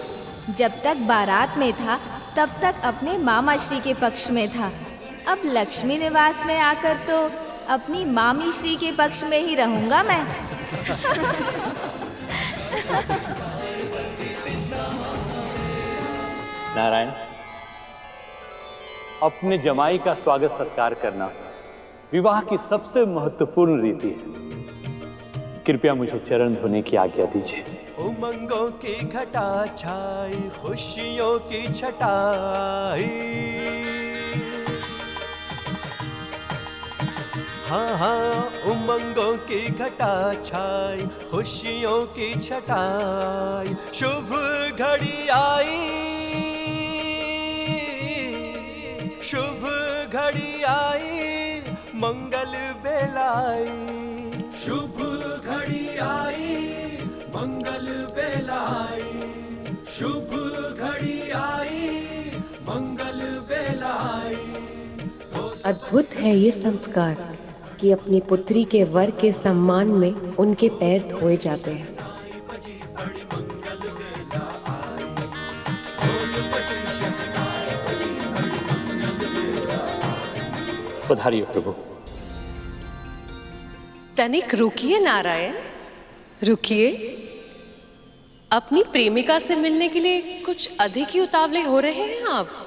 जब तक बारात में था तब तक अपने मामा श्री के पक्ष में था, अब लक्ष्मी निवास में आकर तो अपनी मामी श्री के पक्ष में ही रहूंगा मैं। नारायण, अपने जमाई का स्वागत सत्कार करना विवाह की सबसे महत्वपूर्ण रीति है। कृपया मुझे चरण धोने की आज्ञा दीजिए। उमंगों की घटा छाई, खुशियों की छटाई, हाँ हाँ, उमंगों की घटा छाई, खुशियों की छटाई, शुभ घड़ी आई, शुभ घड़ी आई, मंगल बेलाई, शुभ घड़ी आई, मंगल बेलाई, शुभ घड़ी आई, मंगल अद्भुत है ये संस्कार कि अपनी पुत्री के वर के सम्मान में उनके पैर धोए जाते हैं। पधारिए प्रभु। तनिक रुकिए नारायण, रुकिए। अपनी प्रेमिका से मिलने के लिए कुछ अधिक ही उतावले हो रहे हैं आप।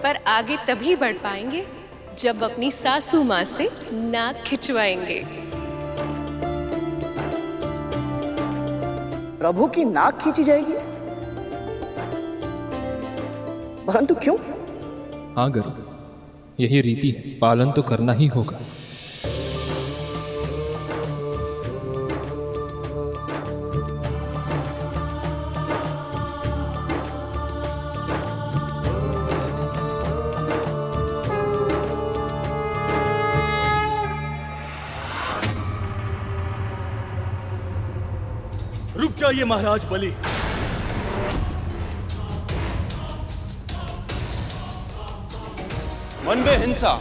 पर आगे तभी बढ़ पाएंगे जब अपनी सासू माँ से नाक खिंचवाएंगे। प्रभु की नाक खींची जाएगी? परंतु क्यों? हाँ गुरु, यही रीति है, पालन तो करना ही होगा। रुक जाइए महाराज बलि। मन में हिंसा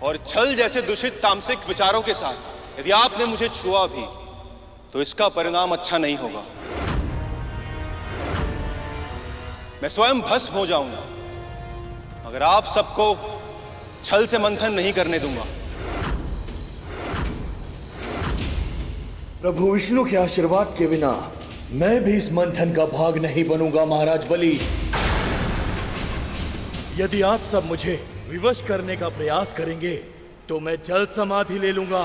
और छल जैसे दूषित तामसिक विचारों के साथ यदि आपने मुझे छुआ भी तो इसका परिणाम अच्छा नहीं होगा। मैं स्वयं भस्म हो जाऊंगा अगर आप सबको छल से मंथन नहीं करने दूंगा। प्रभु विष्णु के आशीर्वाद के बिना मैं भी इस मंथन का भाग नहीं बनूंगा महाराज बलि। यदि आप सब मुझे विवश करने का प्रयास करेंगे तो मैं जल्द समाधि ले लूंगा,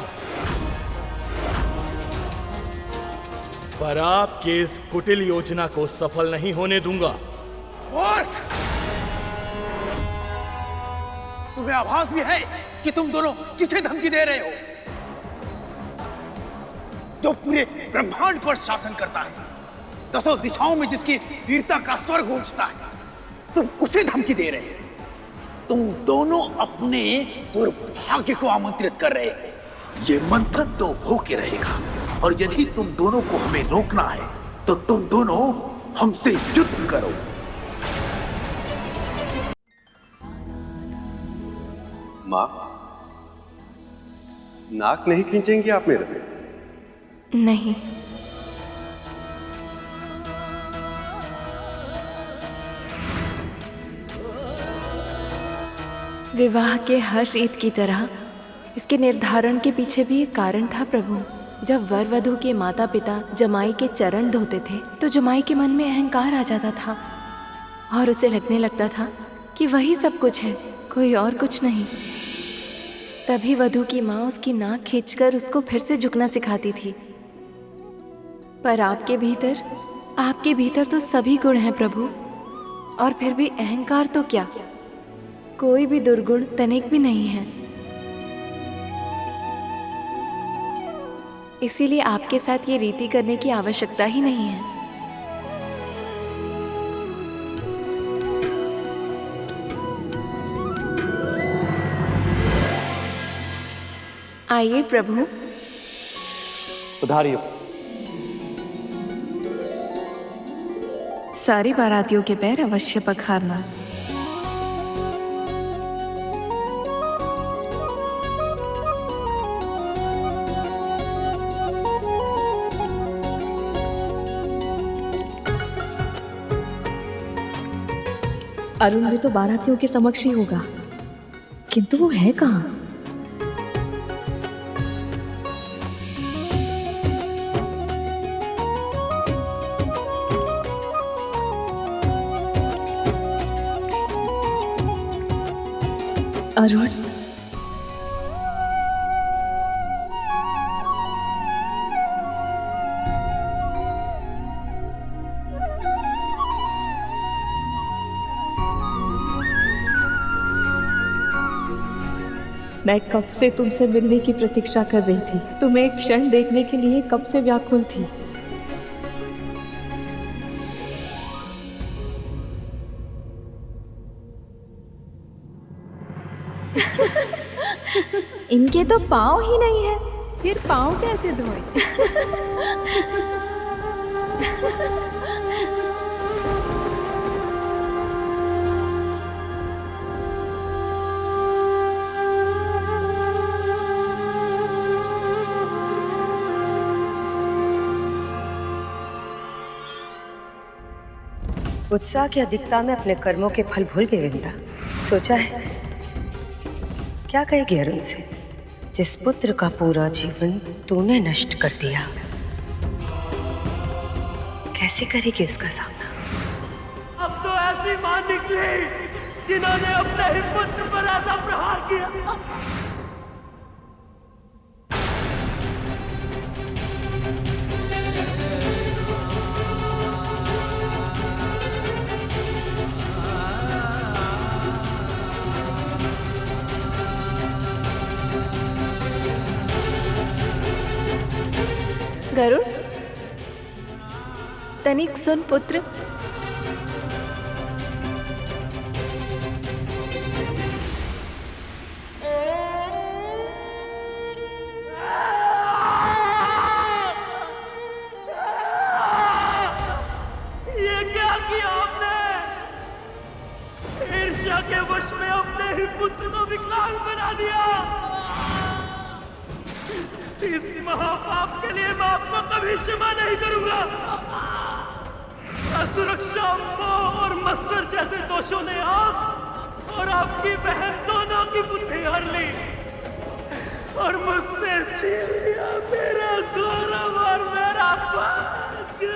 पर आपके इस कुटिल योजना को सफल नहीं होने दूंगा। मूर्ख! तुम्हें आभास भी है कि तुम दोनों किसे धमकी दे रहे हो? जो पूरे ब्रह्मांड पर शासन करता है, दसों दिशाओं में जिसकी वीरता का स्वर गूंजता है, तुम उसे धमकी दे रहे हो। तुम दोनों अपने दुर्भाग्य को आमंत्रित कर रहे हो। ये मंथन तो होके रहेगा, और यदि तुम दोनों को हमें रोकना है तो तुम दोनों हमसे युद्ध करो। माँ, नाक नहीं खींचेंगी आप मेरे? नहीं। विवाह के हर्ष ईद की तरह इसके निर्धारण के पीछे भी एक कारण था प्रभु। जब वर वधू के माता पिता जमाई के चरण धोते थे तो जमाई के मन में अहंकार आ जाता था और उसे लगने लगता था कि वही सब कुछ है, कोई और कुछ नहीं। तभी वधू की माँ उसकी नाक खींचकर उसको फिर से झुकना सिखाती थी। पर आपके भीतर तो सभी गुण हैं प्रभु, और फिर भी अहंकार तो क्या, कोई भी दुर्गुण तनिक भी नहीं है। इसीलिए आपके साथ ये रीति करने की आवश्यकता ही नहीं है। आइए प्रभु। पधारिए। सारी बारातियों के पैर अवश्य पखारना। अरुण भी तो बारातियों के समक्ष ही होगा, किंतु वो है कहाँ? अरुण, मैं कब से तुमसे मिलने की प्रतीक्षा कर रही थी। तुम्हें एक क्षण देखने के लिए कब से व्याकुल थी। इनके तो पाँव ही नहीं है, फिर पाँव कैसे धोएं? उत्साह की अधिकता में अपने कर्मों के फल भूल गए विंदा। सोचा है क्या कहेगी अरुण से, जिस पुत्र का पूरा जीवन तूने नष्ट कर दिया, कैसे करेगी उसका सामना? अब तो ऐसी मां निकली जिन्होंने अपने ही पुत्र पर ऐसा प्रहार किया। गरुड़, तनिक सुन पुत्र। ये क्या किया आपने? ईर्ष्या के वश में अपने ही पुत्र को विकलांग बना दिया। इस महापाप के लिए मैं आपको कभी क्षमा नहीं करूंगा। असुरक्षा, मोह और मत्सर जैसे दोषों ने आप और आपकी बहन दोनों की बुद्धि हर ली और मुझसे छीन लिया मेरा गौरव और मेरा भाग्य।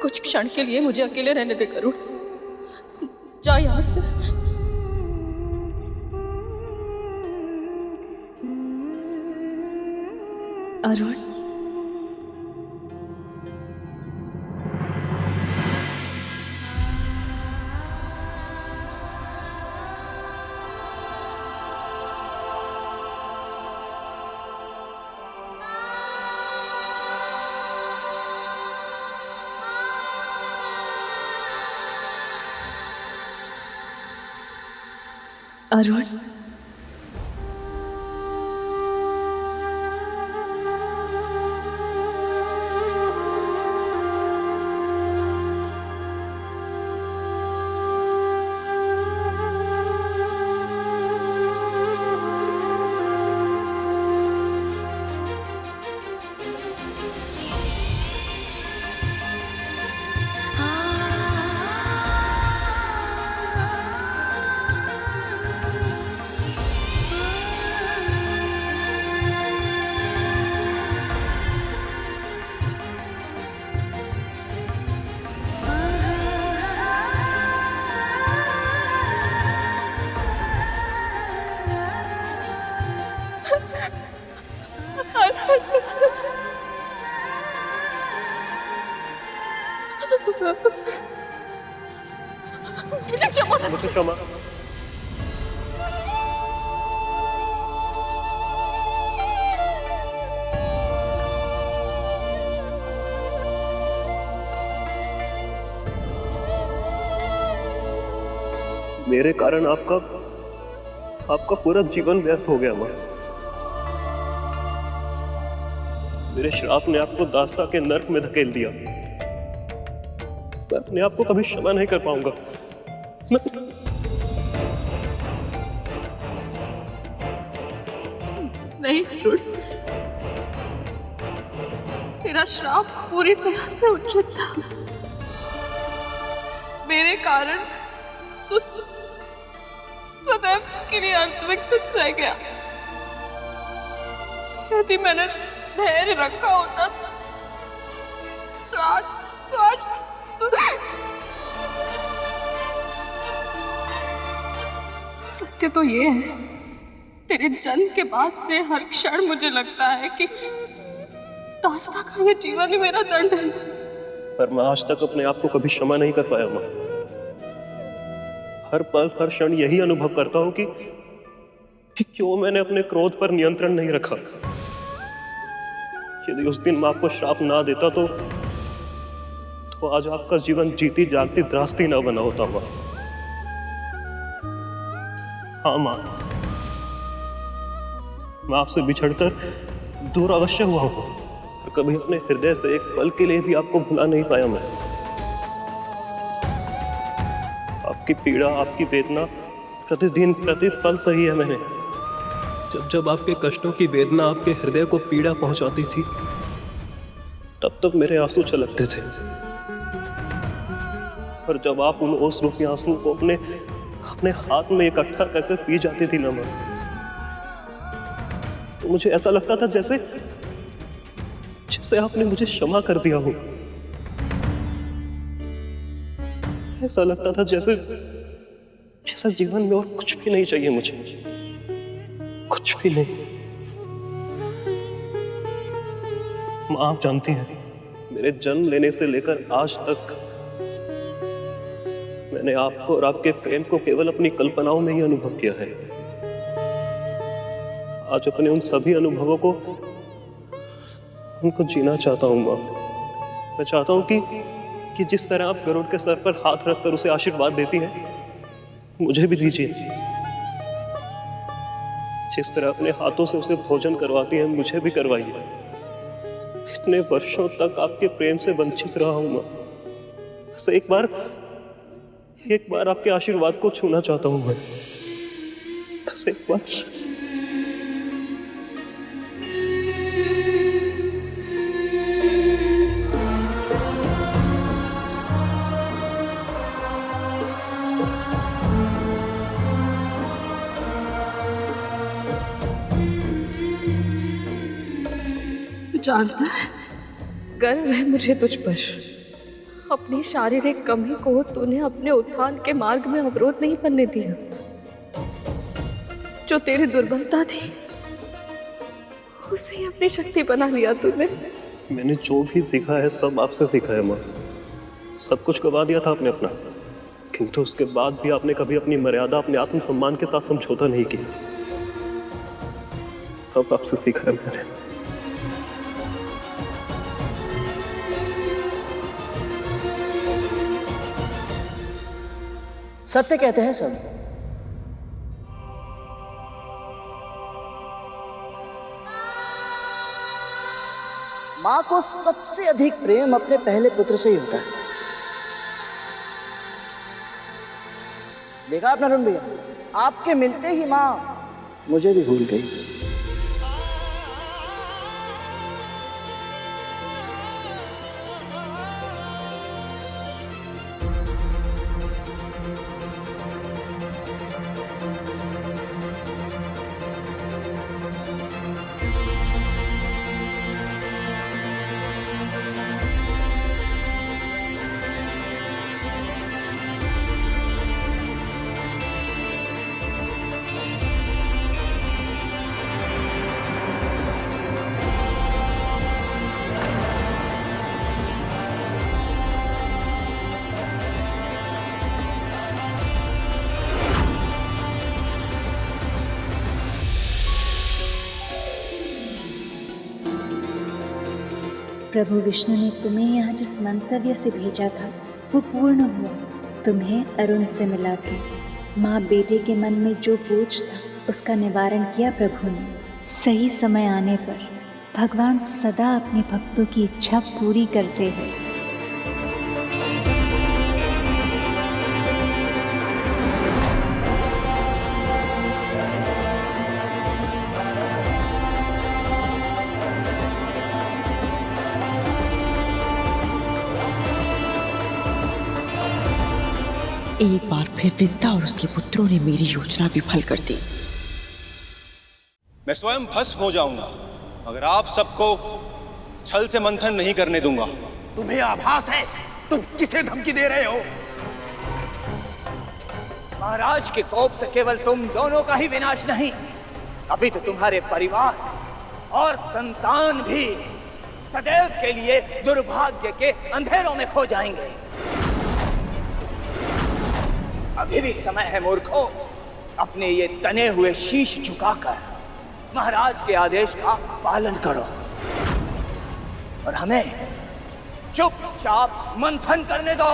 कुछ क्षण के लिए मुझे अकेले रहने दे गरुड़, जा यहां से। अरुण, अरुण, मुझे क्षमा। मेरे कारण आपका पूरा जीवन व्यर्थ हो गया मां। मेरे श्राप ने आपको दास्ता के नर्क में धकेल दिया। मैं अपने आप को कभी क्षमा नहीं कर पाऊंगा। नहीं अरुण, तेरा श्राप पूरी तरह से उचित था। मेरे कारण तू सदैव के लिए अर्थविकसित रह गया। यदि मैंने धैर्य रखा होता तो आज सत्य तो ये है, तेरे जन्म के बाद से हर क्षण मुझे लगता है कि दास्ता का ये जीवन ही मेरा दंड है। पर मैं आज तक अपने आप को कभी क्षमा नहीं कर पाया मां। हर पल हर क्षण यही अनुभव करता हूं कि क्यों मैंने अपने क्रोध पर नियंत्रण नहीं रखा। यदि उस दिन मैं आपको श्राप ना देता तो आज आपका जीवन जीती जागती त्रासदी ना बना होता मां। हाँ मां, मैं आपसे बिछड़कर दूर अवश्य हुआ हूं, पर कभी अपने हृदय से एक पल के लिए भी आपको भुला नहीं पाया मैं। आप आपकी पीड़ा, आपकी वेदना प्रतिदिन प्रतिपल सही है मैंने। जब जब आपके कष्टों की वेदना आपके हृदय को पीड़ा पहुंचाती थी, तब तब मेरे आंसू छलकते थे। और जब आप उन ओस रूपी आंसुओं को अपने हाथ में इकट्ठा करके पी जाती थी ना मां, तो मुझे ऐसा लगता था जैसे आपने मुझे क्षमा कर दिया हो। ऐसा लगता था जैसे जीवन में और कुछ भी नहीं चाहिए मुझे, कुछ भी नहीं। मां, आप जानती हैं, मेरे जन्म लेने से लेकर आज तक मैंने आपको और आपके प्रेम को केवल अपनी कल्पनाओं में ही अनुभव किया है। आज अपने उन सभी अनुभवों को उनको जीना चाहता हूं मां। मैं चाहता हूं कि जिस तरह आप गरुड़ के सर पर हाथ रखकर उसे आशीर्वाद देती हैं, मुझे भी दीजिए। जिस तरह अपने हाथों से उसे भोजन करवाती हैं, मुझे भी करवाइए। इतने वर्षों तक आपके प्रेम से वंचित रहा हूं मां। बस एक बार आपके आशीर्वाद को छूना चाहता हूं मैं, बस एक बार। जानता है, गर्व है मुझे तुझ पर। अपनी शारीरिक कमी को तूने अपने उत्थान के मार्ग में अवरोध नहीं बनने दिया। जो तेरी दुर्बलता थी, उसे ही अपनी शक्ति बना लिया तूने। मैंने जो भी सीखा है सब आपसे सीखा है मां। सब कुछ गवा दिया था आपने अपना, किंतु उसके बाद भी आपने कभी अपनी मर्यादा, अपने आत्मसम्मान के साथ समझौता नहीं किया। सब आपसे सीखा है मैंने। सत्य कहते हैं सब। मां को सबसे अधिक प्रेम अपने पहले पुत्र से ही होता है। देखा आपने अरुण भैया, आपके मिलते ही मां मुझे भी भूल गई। प्रभु विष्णु ने तुम्हें यहाँ जिस मंतव्य से भेजा था वो पूर्ण हुआ। तुम्हें अरुण से मिला के माँ बेटे के मन में जो बोझ था उसका निवारण किया प्रभु ने। सही समय आने पर भगवान सदा अपने भक्तों की इच्छा पूरी करते हैं। एक बार फिर विद्या और उसके पुत्रों ने मेरी योजना विफल कर दी। मैं स्वयं भस्म हो जाऊंगा अगर आप सबको छल से मंथन नहीं करने दूंगा। तुम्हें आभास है तुम किसे धमकी दे रहे हो? महाराज के कोप से केवल तुम दोनों का ही विनाश नहीं, अभी तो तुम्हारे परिवार और संतान भी सदैव के लिए दुर्भाग्य के अंधेरों में खो जाएंगे। अभी भी समय है मूर्खों, अपने ये तने हुए शीश झुकाकर महाराज के आदेश का पालन करो और हमें चुपचाप मंथन करने दो।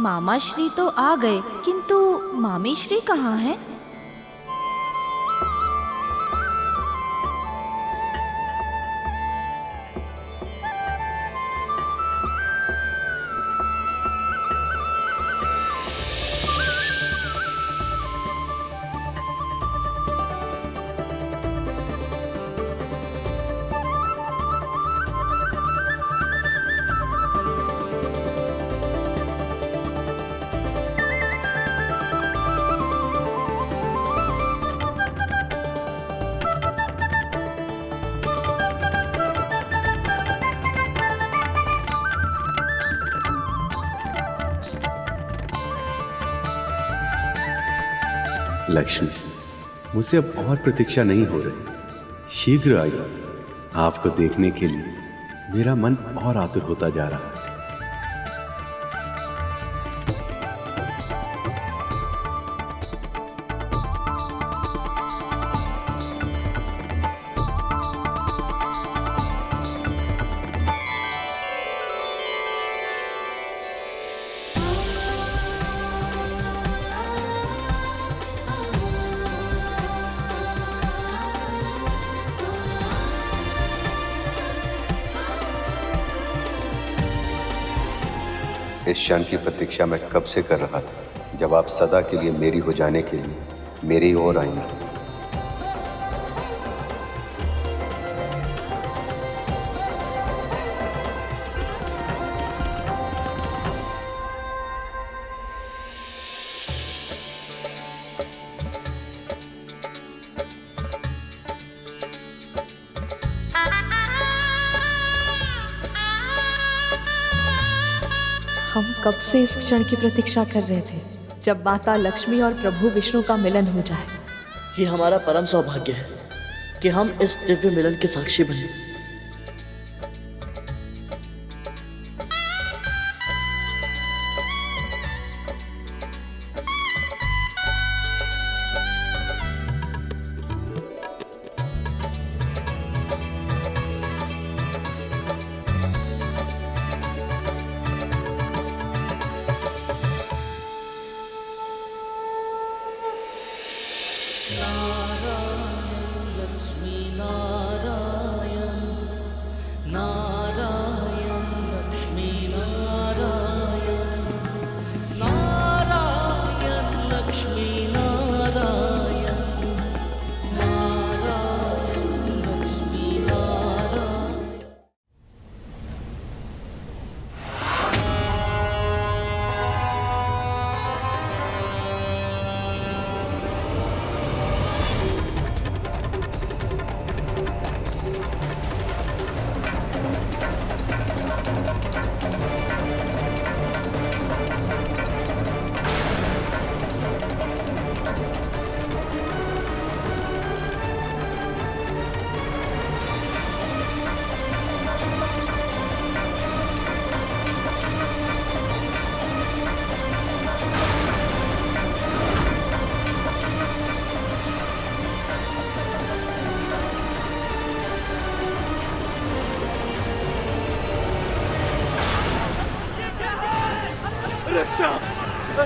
मामा श्री तो आ गए, किंतु मामी श्री कहाँ हैं? लक्ष्मी, मुझसे अब और प्रतीक्षा नहीं हो रही। शीघ्र आइए। आपको देखने के लिए मेरा मन और आतुर होता जा रहा है। इस क्षण की प्रतीक्षा मैं कब से कर रहा था, जब आप सदा के लिए मेरी हो जाने के लिए मेरी ओर आएंगे। हम कब से इस क्षण की प्रतीक्षा कर रहे थे, जब माता लक्ष्मी और प्रभु विष्णु का मिलन हो जाए। ये हमारा परम सौभाग्य है कि हम इस दिव्य मिलन के साक्षी बने।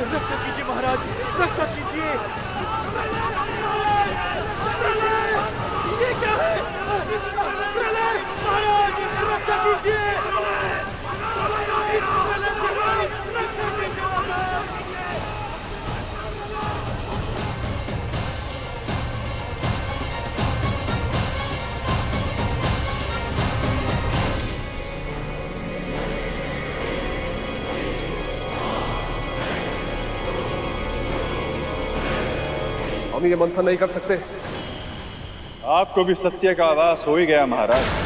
रक्षा कीजिए महाराज, रक्षा कीजिए। ये क्या है? महाराज रक्षा कीजिए। हम ये मंथन नहीं कर सकते। आपको भी सत्य का आभास हो ही गया महाराज।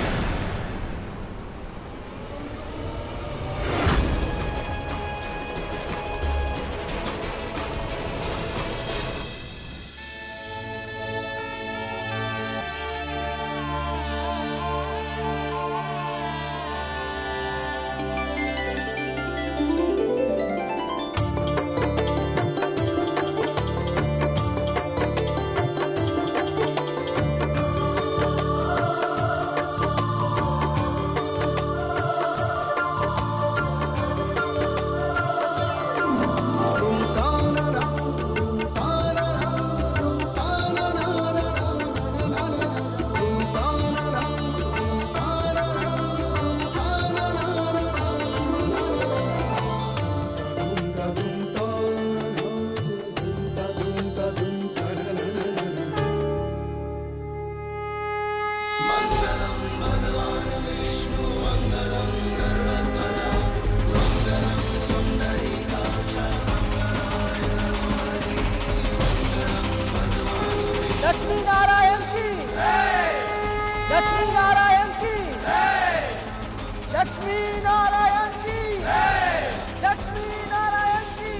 लक्ष्मी नारायण की लक्ष्मी नारायण की लक्ष्मी नारायण की लक्ष्मी नारायण की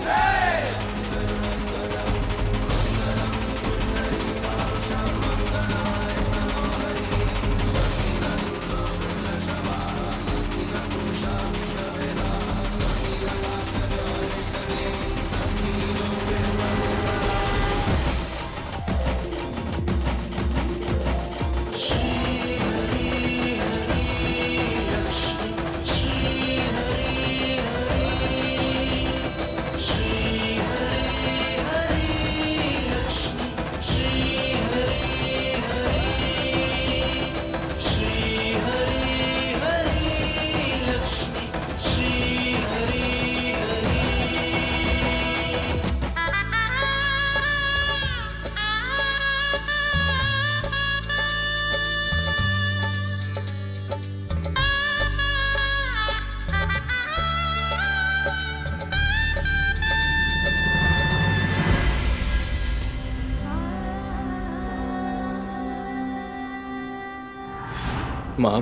माँ,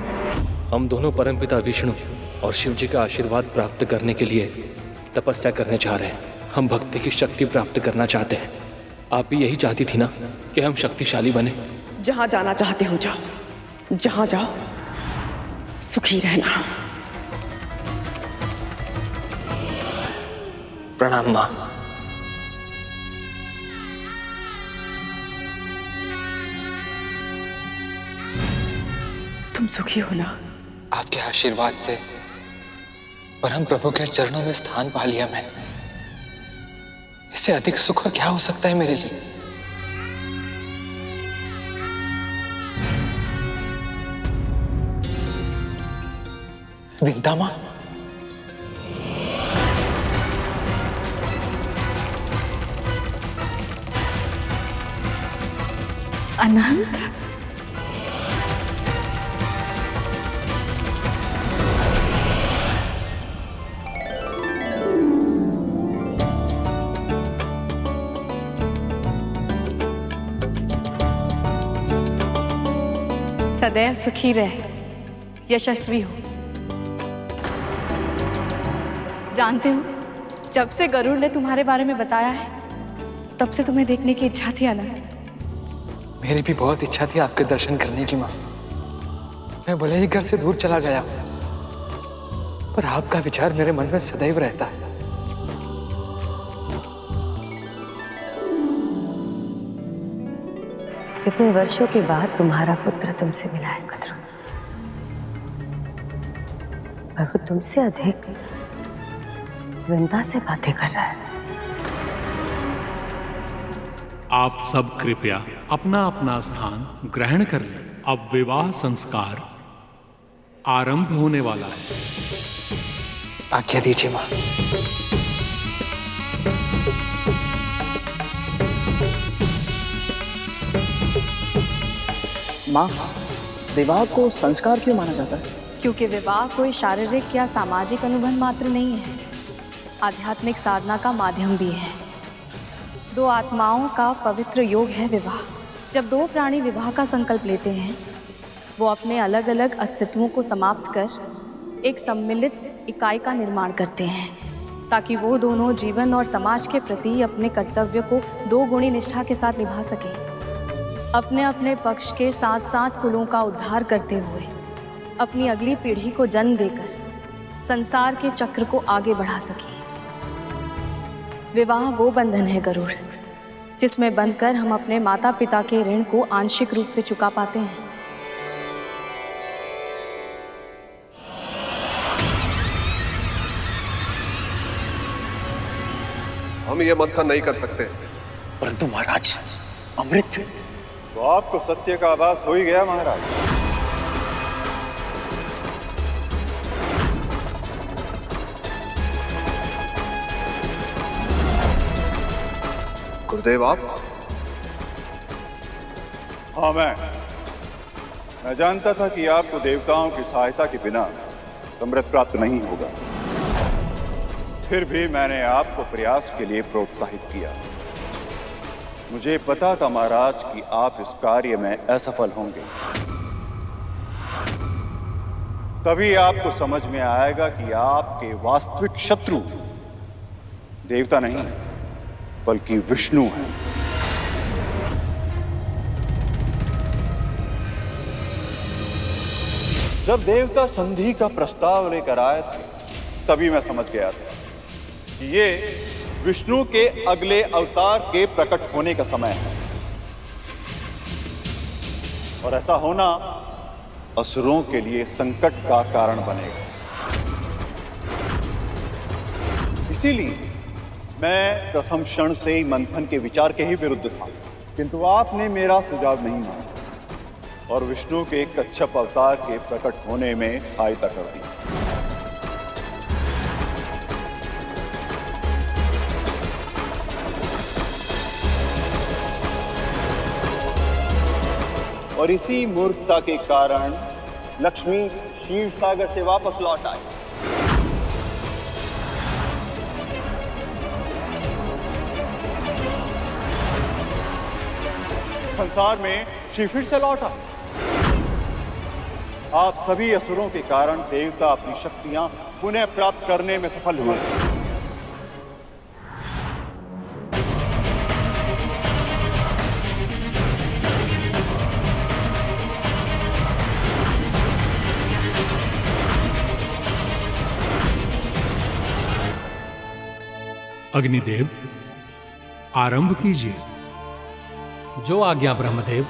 हम दोनों परमपिता विष्णु और शिव जी का आशीर्वाद प्राप्त करने के लिए तपस्या करने जा रहे हैं। हम भक्ति की शक्ति प्राप्त करना चाहते हैं। आप भी यही चाहती थी ना कि हम शक्तिशाली बने? जहां जाना चाहते हो जाओ, जहां जाओ सुखी रहना। प्रणाम माँ। तुम सुखी हो ना? आपके आशीर्वाद से परम प्रभु के चरणों में स्थान पा लिया मैंने। इससे अधिक सुख क्या हो सकता है मेरे लिए? विंदा माँ, अनंत, सदैव सुखी रहे, यशस्वी हो। जानते हो, जब से गरुड़ ने तुम्हारे बारे में बताया है, तब से तुम्हें देखने की इच्छा थी अनंत। मेरी भी बहुत इच्छा थी आपके दर्शन करने की माँ। मैं भले ही घर से दूर चला गया, पर आपका विचार मेरे मन में सदैव रहता है। इतने वर्षों के बाद तुम्हारा पुत्र तुमसे मिला है कद्रू, पर वो तुमसे अधिक विंदा से बातें कर रहा है। आप सब कृपया अपना अपना स्थान ग्रहण कर लें। अब विवाह संस्कार आरंभ होने वाला है। आज्ञा दीजिए माँ। माँ, विवाह को संस्कार क्यों माना जाता है? क्योंकि विवाह कोई शारीरिक या सामाजिक अनुबंध मात्र नहीं है, आध्यात्मिक साधना का माध्यम भी है। दो आत्माओं का पवित्र योग है विवाह। जब दो प्राणी विवाह का संकल्प लेते हैं, वो अपने अलग अलग अस्तित्वों को समाप्त कर एक सम्मिलित इकाई का निर्माण करते हैं, ताकि वो दोनों जीवन और समाज के प्रति अपने कर्तव्य को दो गुणी निष्ठा के साथ निभा सकें, अपने अपने पक्ष के साथ साथ कुलों का उद्धार करते हुए अपनी अगली पीढ़ी को जन्म देकर संसार के चक्र को आगे बढ़ा सके। विवाह वो बंधन है गरुड़, जिसमें बंधकर हम अपने माता पिता के ऋण को आंशिक रूप से चुका पाते हैं। हम ये मंथन नहीं कर सकते। परंतु महाराज, अमृत। तो आपको सत्य का आभास हो ही गया महाराज। गुरुदेव आप? हाँ, मैं मैं जानता था कि आपको देवताओं की सहायता के बिना अमृत प्राप्त नहीं होगा। फिर भी मैंने आपको प्रयास के लिए प्रोत्साहित किया। मुझे पता था महाराज कि आप इस कार्य में असफल होंगे। तभी आपको समझ में आएगा कि आपके वास्तविक शत्रु देवता नहीं बल्कि विष्णु हैं। जब देवता संधि का प्रस्ताव लेकर आए थे तभी मैं समझ गया था कि ये विष्णु के अगले अवतार के प्रकट होने का समय है और ऐसा होना असुरों के लिए संकट का कारण बनेगा। इसीलिए मैं प्रथम क्षण से ही मंथन के विचार के ही विरुद्ध था, किंतु आपने मेरा सुझाव नहीं माना और विष्णु के कच्छप अवतार के प्रकट होने में सहायता कर दी। और इसी मूर्खता के कारण लक्ष्मी क्षीर सागर से वापस लौट आई। संसार में शिव फिर से लौटा। आप सभी असुरों के कारण देवता अपनी शक्तियां पुनः प्राप्त करने में सफल हुए। अग्निदेव, आरंभ कीजिए। जो आज्ञा ब्रह्मदेव।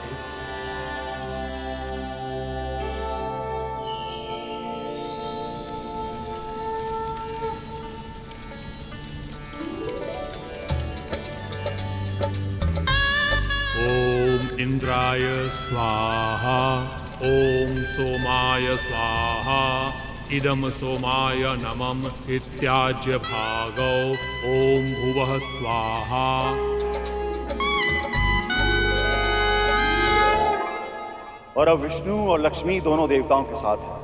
ओम इंद्राय स्वाहा, ओम सोमाय स्वाहा, इदम सोमाय नमः इत्याज्य भागौ, ओम भुवः स्वाहा। और अब विष्णु और लक्ष्मी दोनों देवताओं के साथ हैं,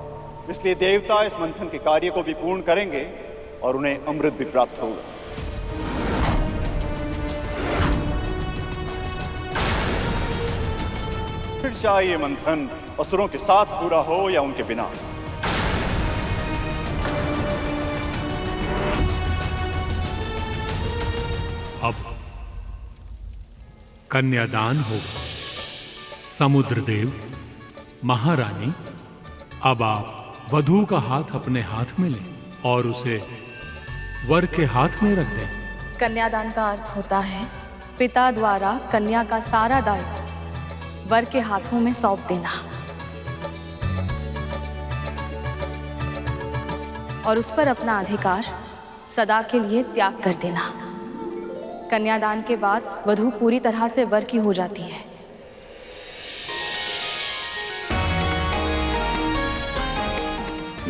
इसलिए देवता इस मंथन के कार्य को भी पूर्ण करेंगे और उन्हें अमृत भी प्राप्त होगा। फिर चाहे ये मंथन असुरों के साथ पूरा हो या उनके बिना। अब कन्यादान होगा। समुद्रदेव, महारानी, अब आप वधू का हाथ अपने हाथ में लें और उसे वर के हाथ में रख दें। कन्यादान का अर्थ होता है पिता द्वारा कन्या का सारा दायित्व वर के हाथों में सौंप देना और उस पर अपना अधिकार सदा के लिए त्याग कर देना। कन्यादान के बाद वधू पूरी तरह से वर की हो जाती है।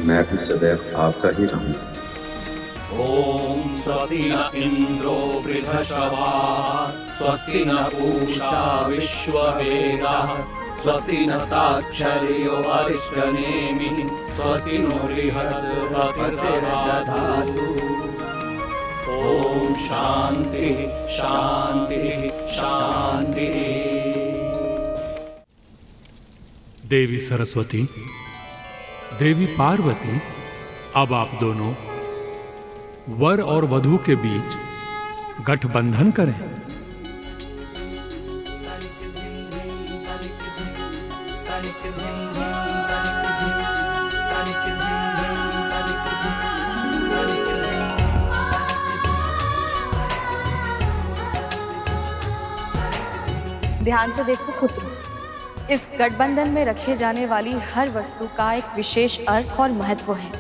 मैं भी सदैव आपका ही रहूंगा। ओम स्वस्ति न इंद्रो वृद्धश्रवाः, स्वस्ति न पूषा विश्ववेदाः, स्वस्ति न ताक्षर्यो अरिष्टनेमिः, स्वस्ति नो बृहस्पतिर्दधातु। ओम शांति शांति शांति। देवी सरस्वती, देवी पार्वती, अब आप दोनों वर और वधू के बीच गठबंधन करें। ध्यान से देखो पुत्र, इस गठबंधन में रखे जाने वाली हर वस्तु का एक विशेष अर्थ और महत्व है।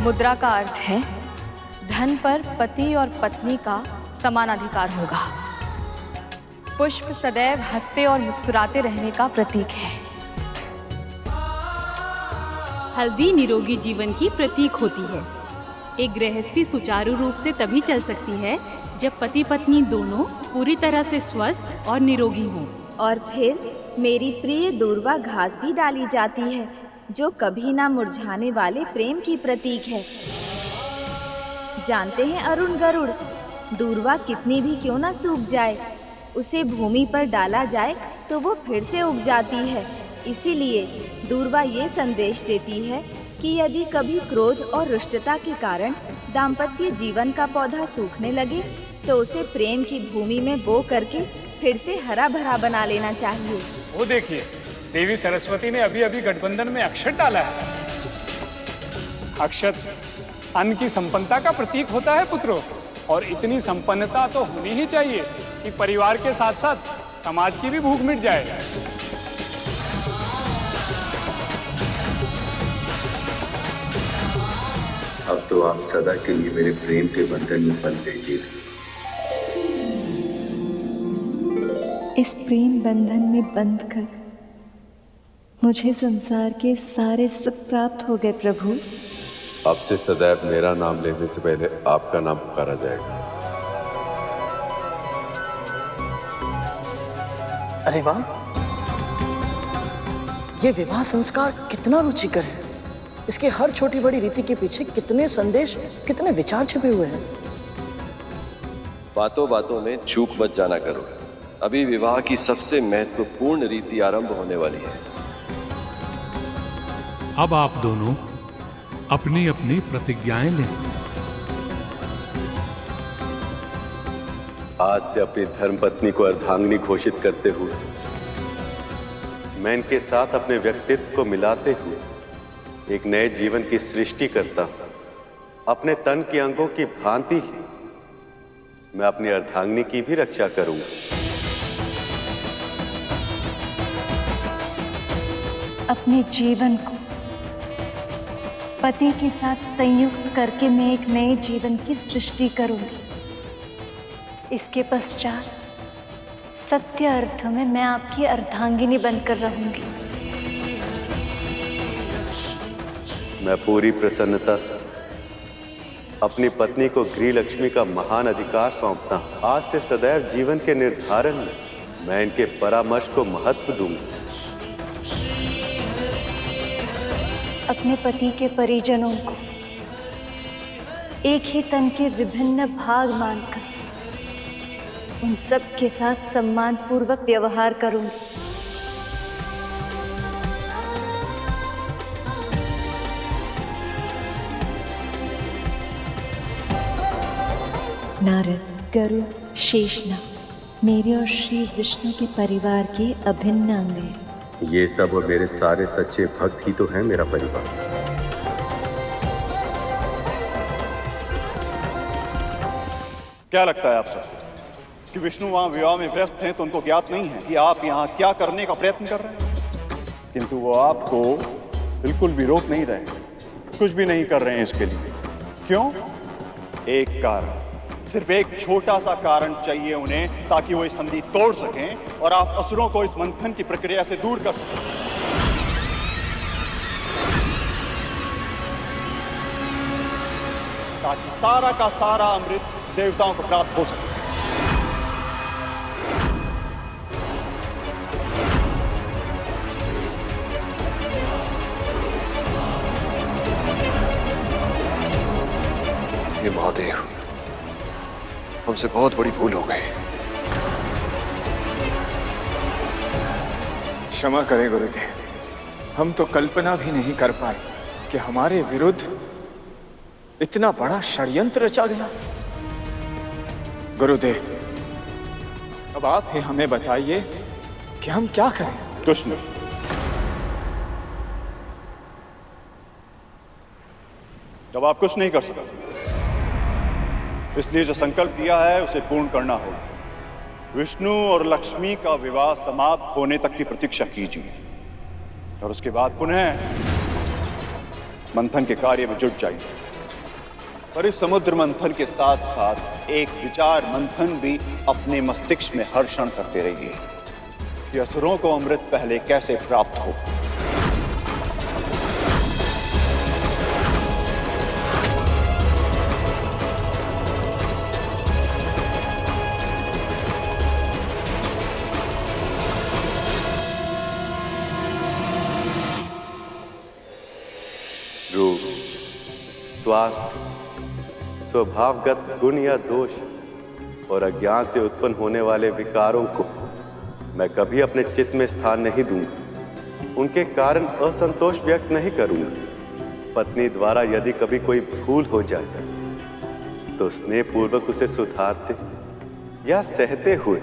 मुद्रा का अर्थ है धन पर पति और पत्नी का समानाधिकार होगा। पुष्प सदैव हंसते और मुस्कुराते रहने का प्रतीक है। हल्दी निरोगी जीवन की प्रतीक होती है। एक गृहस्थी सुचारू रूप से तभी चल सकती है जब पति पत्नी दोनों पूरी तरह से स्वस्थ और निरोगी हों। और फिर मेरी प्रिय दूर्वा घास भी डाली जाती है, जो कभी ना मुरझाने वाले प्रेम की प्रतीक है। जानते हैं अरुण गरुड़, दूर्वा कितनी भी क्यों ना सूख जाए, उसे भूमि पर डाला जाए तो वो फिर से उग जाती है। इसीलिए दूर्वा ये संदेश देती है कि यदि कभी क्रोध और रुष्टता के कारण दाम्पत्य जीवन का पौधा सूखने लगे तो उसे प्रेम की भूमि में बो करके फिर से हरा भरा बना लेना चाहिए। वो देखिए, देवी सरस्वती ने अभी अभी गठबंधन में अक्षत डाला है। अक्षत अन्न की संपन्नता का प्रतीक होता है पुत्रों, और इतनी संपन्नता तो होनी ही चाहिए कि परिवार के साथ साथ समाज की भी भूख मिट जाए। अब तो आप सदा के लिए मेरे प्रेम के बंधन में बंध गई थी। इस प्रेम बंधन में बंध कर मुझे संसार के सारे सुख प्राप्त हो गए प्रभु। अब से सदैव मेरा नाम लेने से पहले आपका नाम पुकारा जाएगा। अरे वाह, ये विवाह संस्कार कितना रुचिकर है। इसके हर छोटी बड़ी रीति के पीछे कितने संदेश, कितने विचार छिपे हुए हैं। बातों बातों में चूक मत जाना करो, अभी विवाह की सबसे महत्वपूर्ण रीति आरंभ होने वाली है। अब आप दोनों अपनी अपनी प्रतिज्ञाएं लें। आज से अपनी धर्मपत्नी को अर्धांगिनी घोषित करते हुए मैं इनके साथ अपने व्यक्तित्व को मिलाते हुए एक नए जीवन की सृष्टि करता हूं। अपने तन के अंगों की भांति ही मैं अपनी अर्धांगिनी की भी रक्षा करूंगा। अपने जीवन को पति के साथ संयुक्त करके मैं एक नए जीवन की सृष्टि करूंगी। इसके पश्चात सत्य अर्थ में मैं आपकी अर्धांगिनी बनकर रहूंगी। मैं पूरी प्रसन्नता से अपनी पत्नी को गृह लक्ष्मी का महान अधिकार सौंपता हूं। आज से सदैव जीवन के निर्धारण में मैं इनके परामर्श को महत्व दूंगा। अपने पति के परिजनों को एक ही तन के विभिन्न भाग मानकर उन सब के साथ सम्मान पूर्वक व्यवहार करूंगी। नारद, गरुड़, शेषनाग मेरे और श्री विष्णु के परिवार के अभिन्न अंग हैं। ये सब और मेरे सारे सच्चे भक्त ही तो हैं मेरा परिवार। क्या लगता है आप सब कि विष्णु वहां विवाह में व्यस्त हैं, तो उनको ज्ञात नहीं है कि आप यहाँ क्या करने का प्रयत्न कर रहे हैं? किंतु वो आपको बिल्कुल भी रोक नहीं रहे, कुछ भी नहीं कर रहे हैं इसके लिए। क्यों? एक कारण, सिर्फ एक छोटा सा कारण चाहिए उन्हें, ताकि वो इस संधि तोड़ सकें और आप असुरों को इस मंथन की प्रक्रिया से दूर कर सकें। ताकि सारा का सारा अमृत देवताओं को प्राप्त हो सके। हे महादेव, हमसे बहुत बड़ी भूल हो गई। क्षमा करें गुरुदेव, हम तो कल्पना भी नहीं कर पाए कि हमारे विरुद्ध इतना बड़ा षड्यंत्र रचा गया। गुरुदेव, अब आप ही हमें बताइए कि हम क्या करें। कुछ नहीं, जब आप कुछ नहीं कर सकते, इसलिए जो संकल्प किया है उसे पूर्ण करना होगा। विष्णु और लक्ष्मी का विवाह समाप्त होने तक की प्रतीक्षा कीजिए और उसके बाद पुनः मंथन के कार्य में जुट जाइए। पर इस समुद्र मंथन के साथ साथ एक विचार मंथन भी अपने मस्तिष्क में हर क्षण करते रहिए कि असुरों को अमृत पहले कैसे प्राप्त हो। स्वास्थ्य, स्वभावगत गुण या दोष और अज्ञान से उत्पन्न होने वाले विकारों को मैं कभी अपने चित्त में स्थान नहीं दूंगा। उनके कारण असंतोष व्यक्त नहीं करूंगा। पत्नी द्वारा यदि कभी कोई भूल हो जाए तो स्नेहपूर्वक उसे सुधारते या सहते हुए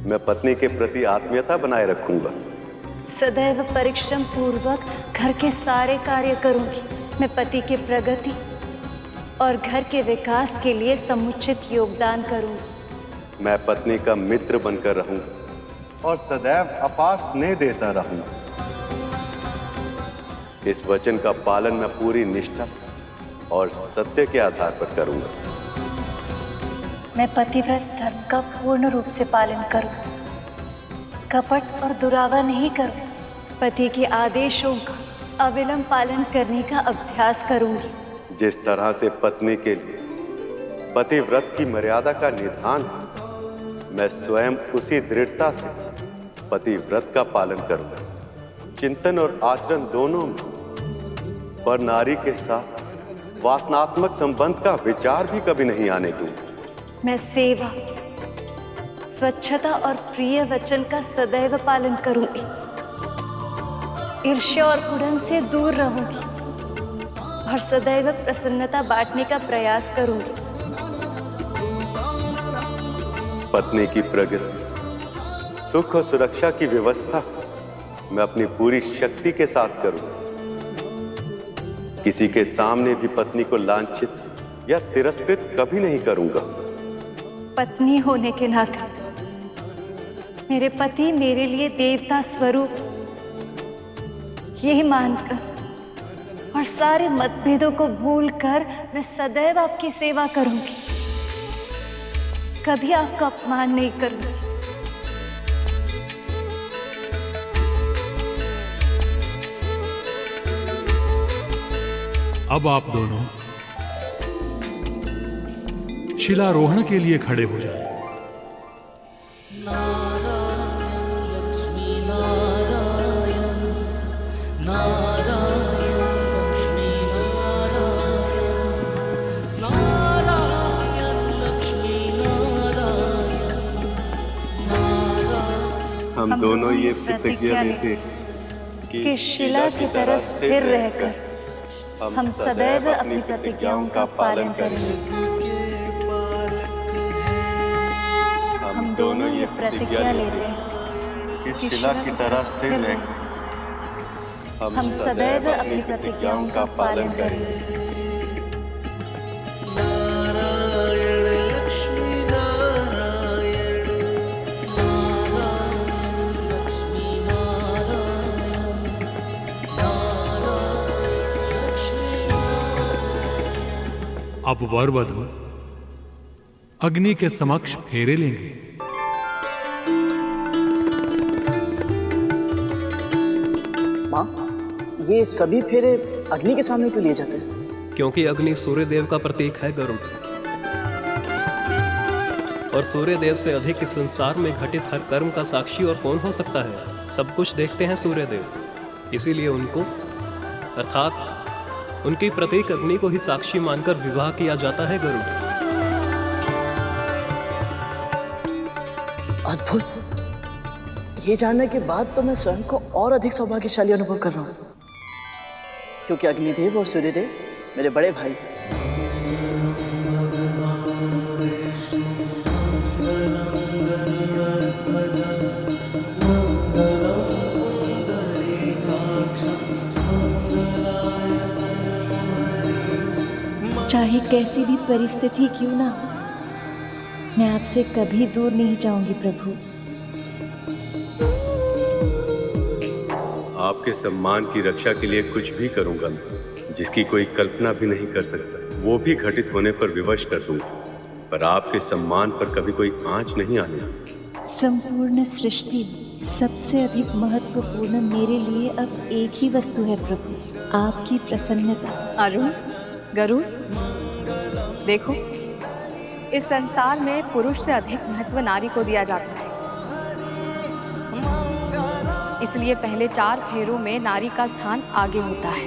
मैं पत्नी के प्रति आत्मीयता बनाए रखूंगा। सदैव परिश्रम पूर्वक घर के सारे कार्य करूंगी। मैं पति के प्रगति और घर के विकास के लिए समुचित योगदान करूंगी। मैं पत्नी का मित्र बनकर रहूंगा और सदैव अपार स्नेह देता रहूंगा। इस वचन का पालन मैं पूरी निष्ठा और सत्य के आधार पर करूंगा। मैं पतिव्रत धर्म का पूर्ण रूप से पालन करूं, कपट और दुरावा नहीं करूं। पति के आदेशों का अविलंब पालन करने का अभ्यास करूंगी। जिस तरह से पत्नी के लिए पतिव्रत की मर्यादा का निधान है, मैं स्वयं उसी दृढ़ता से पतिव्रत का पालन करूंगा। चिंतन और आचरण दोनों में पर नारी के साथ वासनात्मक संबंध का विचार भी कभी नहीं आने दूंगा। मैं सेवा, स्वच्छता और प्रिय वचन का सदैव पालन करूंगी। ईर्ष्या और कुड़न से दूर रहूंगी और सदैव प्रसन्नता बांटने का प्रयास करूंगी। पत्नी की प्रगति, सुख और सुरक्षा की व्यवस्था मैं अपनी पूरी शक्ति के साथ करूंगा। किसी के सामने भी पत्नी को लांछित या तिरस्कृत कभी नहीं करूंगा। पत्नी होने के नाते मेरे पति मेरे लिए देवता स्वरूप यही मानकर और सारे मतभेदों को भूलकर मैं सदैव आपकी सेवा करूंगी। कभी आपका अपमान नहीं करूंगी। अब आप दोनों शिलारोहण के लिए खड़े हो जाएं। हम दोनों ये प्रतिज्ञा लेते कि शिला की तरह स्थिर रहकर हम सदैव अपनी प्रतिज्ञाओं का पालन करेंगे। हम दोनों ये प्रतिज्ञा लेते हैं कि शिला की तरह स्थिर रहकर हम सदैव अपनी प्रतिज्ञाओं का पालन करेंगे। अब वर वधू अग्नि के समक्ष फेरे लेंगे। माँ, ये सभी फेरे अग्नि के सामने क्यों लिए जाते हैं? क्योंकि अग्नि सूर्य देव का प्रतीक है गरुड़, और सूर्य देव से अधिक इस संसार में घटित हर कर्म का साक्षी और कौन हो सकता है? सब कुछ देखते हैं सूर्य देव। इसीलिए उनको अर्थात उनकी प्रतीक अग्नि को ही साक्षी मानकर विवाह किया जाता है गरुड़। अद्भुत। ये जानने के बाद तो मैं स्वयं को और अधिक सौभाग्यशाली अनुभव कर रहा हूँ, क्योंकि अग्निदेव और सूर्यदेव मेरे बड़े भाई हैं। चाहे कैसी भी परिस्थिति क्यों ना, मैं आपसे कभी दूर नहीं जाऊंगी प्रभु। आपके सम्मान की रक्षा के लिए कुछ भी करूंगा, जिसकी कोई कल्पना भी नहीं कर सकता। वो भी घटित होने पर विवश कर दूंगा, पर आपके सम्मान पर कभी कोई आंच नहीं आने। संपूर्ण सृष्टि सबसे अधिक महत्वपूर्ण मेरे लिए अब एक ही वस्तु है प्रभु, आपकी प्रसन्नता। अरुण, गरुड़, देखो, इस संसार में पुरुष से अधिक महत्व नारी को दिया जाता है। इसलिए पहले 4 फेरों में नारी का स्थान आगे होता है।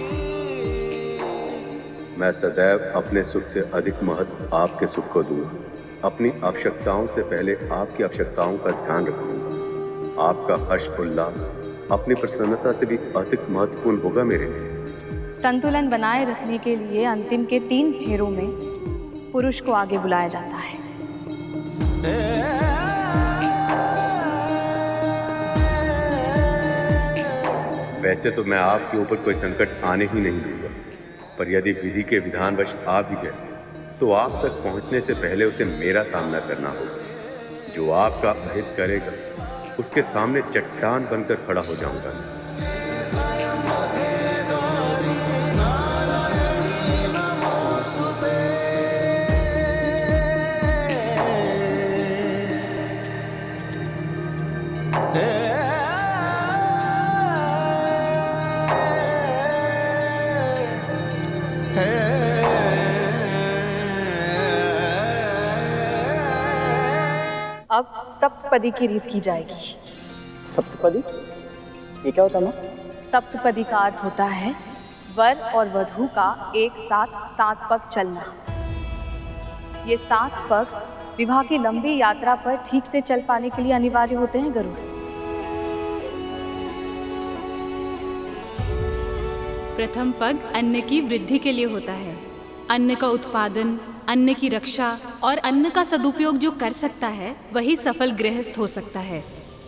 मैं सदैव अपने सुख से अधिक महत्व आपके सुख को दूंगा। अपनी आवश्यकताओं से पहले आपकी आवश्यकताओं का ध्यान रखूंगा। आपका हर्ष उल्लास अपनी प्रसन्नता से भी अधिक महत्वपूर्ण होगा मेरे लिए। संतुलन बनाए रखने के लिए अंतिम के 3 फेरों में पुरुष को आगे बुलाया जाता है। वैसे तो मैं आपके ऊपर कोई संकट आने ही नहीं दूंगा, पर यदि विधि के विधानवश आ भी गए तो आप तक पहुंचने से पहले उसे मेरा सामना करना होगा। जो आपका अहित करेगा उसके सामने चट्टान बनकर खड़ा हो जाऊंगा। अब सप्तपदी की रीत की जाएगी। सप्तपदी ये क्या होता है माँ? सप्तपदी का अर्थ होता है वर और वधू का एक साथ 7 पग चलना। ये 7 पग विवाह की लंबी यात्रा पर ठीक से चल पाने के लिए अनिवार्य होते हैं गरुड़। प्रथम पग अन्न की वृद्धि के लिए होता है। अन्न का उत्पादन, अन्न की रक्षा और अन्न का सदुपयोग जो कर सकता है वही सफल गृहस्थ हो सकता है।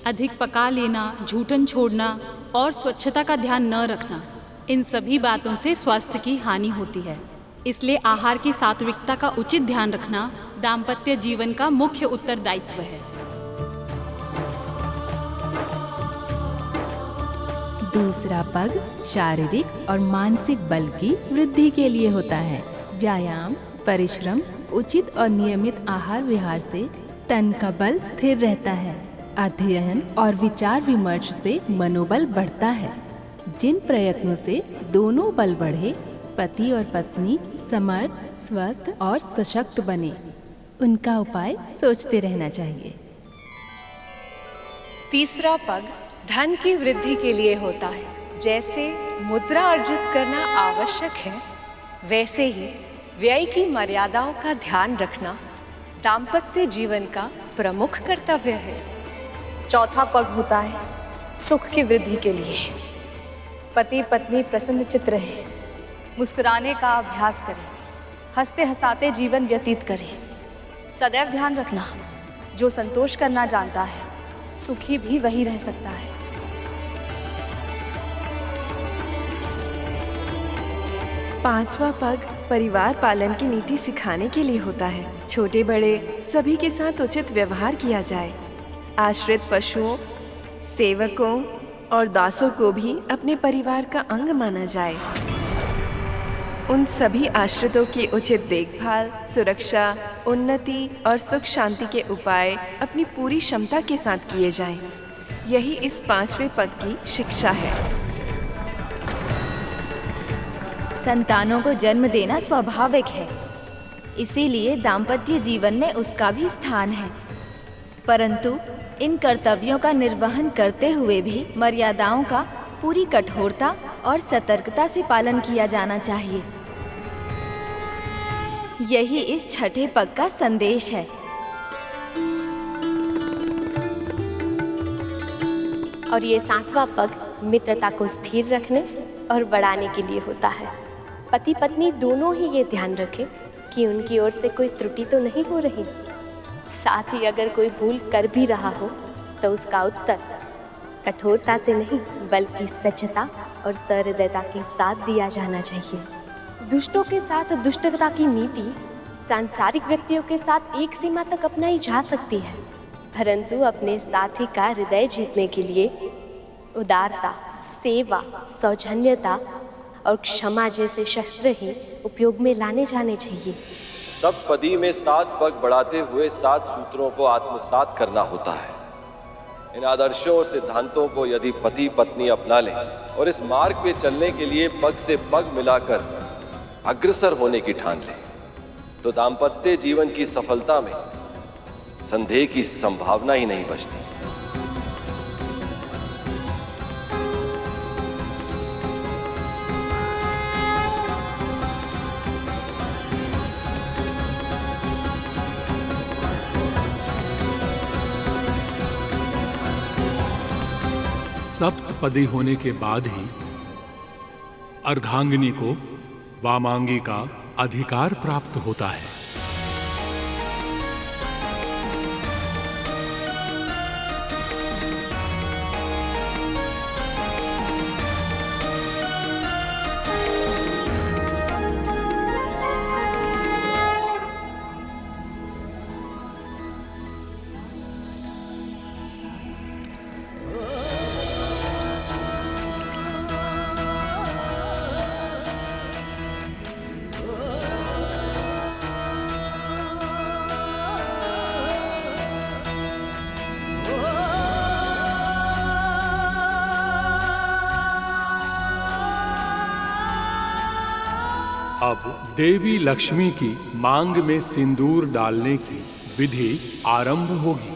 अधिक पका लेना, झूठन छोड़ना और स्वच्छता का ध्यान न रखना, इन सभी बातों से स्वास्थ्य की हानि होती है। इसलिए आहार की सात्विकता का उचित ध्यान रखना दाम्पत्य जीवन का मुख्य उत्तरदायित्व है। दूसरा पग शारीरिक और मानसिक बल की वृद्धि के लिए होता है। व्यायाम, परिश्रम, उचित और नियमित आहार विहार से तन का बल स्थिर रहता है। अध्ययन और विचार विमर्श से मनोबल बढ़ता है। जिन प्रयत्नों से दोनों बल बढ़े, पति और पत्नी समर्थ, स्वस्थ और सशक्त बने, उनका उपाय सोचते रहना चाहिए। तीसरा पग धन की वृद्धि के लिए होता है। जैसे मुद्रा अर्जित करना आवश्यक है, वैसे ही व्यय की मर्यादाओं का ध्यान रखना दाम्पत्य जीवन का प्रमुख कर्तव्य है। चौथा पग होता है सुख की वृद्धि के लिए। पति पत्नी प्रसन्नचित्त रहे, मुस्कुराने का अभ्यास करें, हंसते हंसाते जीवन व्यतीत करें। सदैव ध्यान रखना, जो संतोष करना जानता है सुखी भी वही रह सकता है। पांचवा पग परिवार पालन की नीति सिखाने के लिए होता है। छोटे बड़े सभी के साथ उचित व्यवहार किया जाए। आश्रित पशुओं, सेवकों और दासों को भी अपने परिवार का अंग माना जाए। उन सभी आश्रितों की उचित देखभाल, सुरक्षा, उन्नति और सुख शांति के उपाय अपनी पूरी क्षमता के साथ किए जाएं। यही इस 5वें पग की शिक्षा है। संतानों को जन्म देना स्वाभाविक है, इसीलिए दाम्पत्य जीवन में उसका भी स्थान है। परंतु इन कर्तव्यों का निर्वहन करते हुए भी मर्यादाओं का पूरी कठोरता और सतर्कता से पालन किया जाना चाहिए। यही इस छठे पग का संदेश है। और ये 7वां पग मित्रता को स्थिर रखने और बढ़ाने के लिए होता है। पति पत्नी दोनों ही ये ध्यान रखें कि उनकी ओर से कोई त्रुटि तो नहीं हो रही। साथ ही अगर कोई भूल कर भी रहा हो तो उसका उत्तर कठोरता से नहीं बल्कि सच्चता और सहृदयता के साथ दिया जाना चाहिए। दुष्टों के साथ दुष्टता की नीति सांसारिक व्यक्तियों के साथ एक सीमा तक अपनाई जा सकती है, परंतु अपने साथी का हृदय जीतने के लिए उदारता, सेवा, सौजन्यता और क्षमा जैसे शस्त्र ही उपयोग में लाने जाने चाहिए। सप्तपदी में 7 पग बढ़ाते हुए 7 सूत्रों को आत्मसात करना होता है। इन आदर्शों और सिद्धांतों को यदि पति पत्नी अपना लें और इस मार्ग पे चलने के लिए पग से पग मिलाकर अग्रसर होने की ठान लें, तो दाम्पत्य जीवन की सफलता में संदेह की संभावना ही नहीं बचती। सप्तपदी होने के बाद ही अर्धांगिनी को वामांगी का अधिकार प्राप्त होता है। अब देवी लक्ष्मी की मांग में सिंदूर डालने की विधि आरंभ होगी।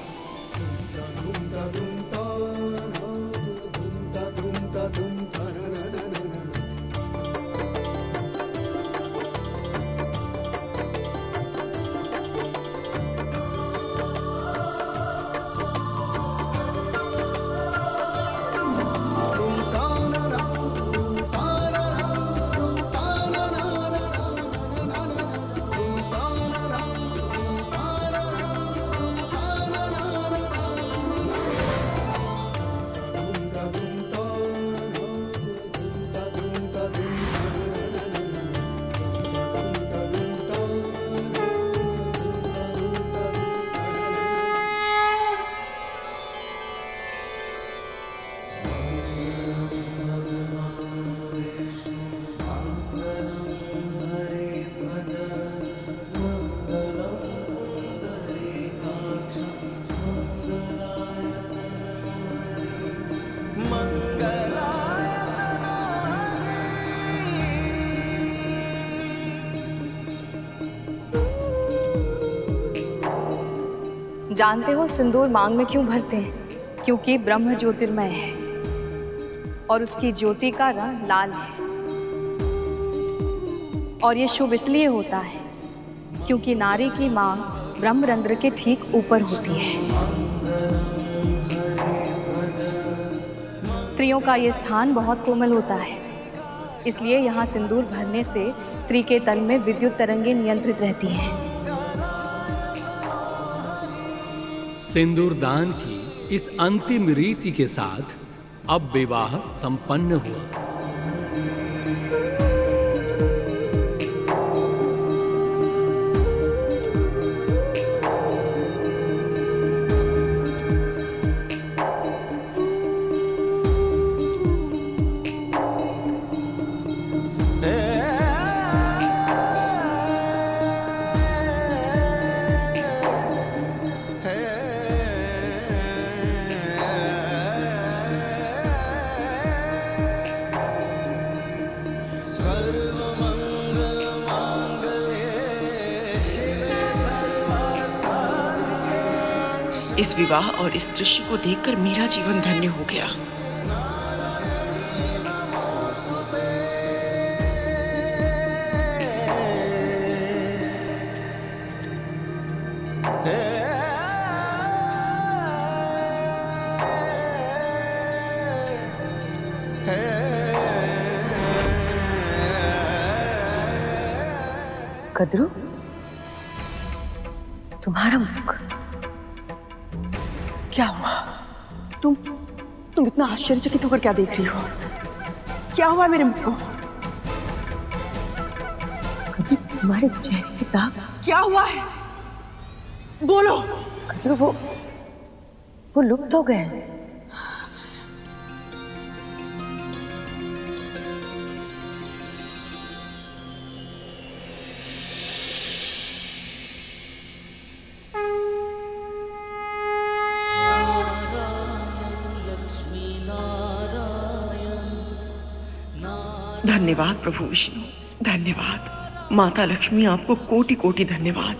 जानते हो सिंदूर मांग में क्यों भरते हैं? क्योंकि ब्रह्म ज्योतिर्मय है और उसकी ज्योति का रंग लाल है। और ये शुभ इसलिए होता है क्योंकि नारी की मांग ब्रह्मरंध्र के ठीक ऊपर होती है। स्त्रियों का ये स्थान बहुत कोमल होता है, इसलिए यहाँ सिंदूर भरने से स्त्री के तल में विद्युत तरंगें नियंत्रित रहती हैं। सिंदूर दान की इस अंतिम रीति के साथ अब विवाह संपन्न हुआ। इस विवाह और इस दृश्य को देखकर मेरा जीवन धन्य हो गया। कद्रू, तुम्हारा मुख क्या हुआ? तुम इतना आश्चर्यचकित होकर क्या देख रही हो? क्या हुआ मेरे मुख को? कद्रू, तुम्हारे चेहरे पे दाग क्या हुआ है? बोलो। कद्रू, वो लुप्त हो गए। धन्यवाद प्रभु विष्णु, धन्यवाद माता लक्ष्मी, आपको कोटि कोटि धन्यवाद।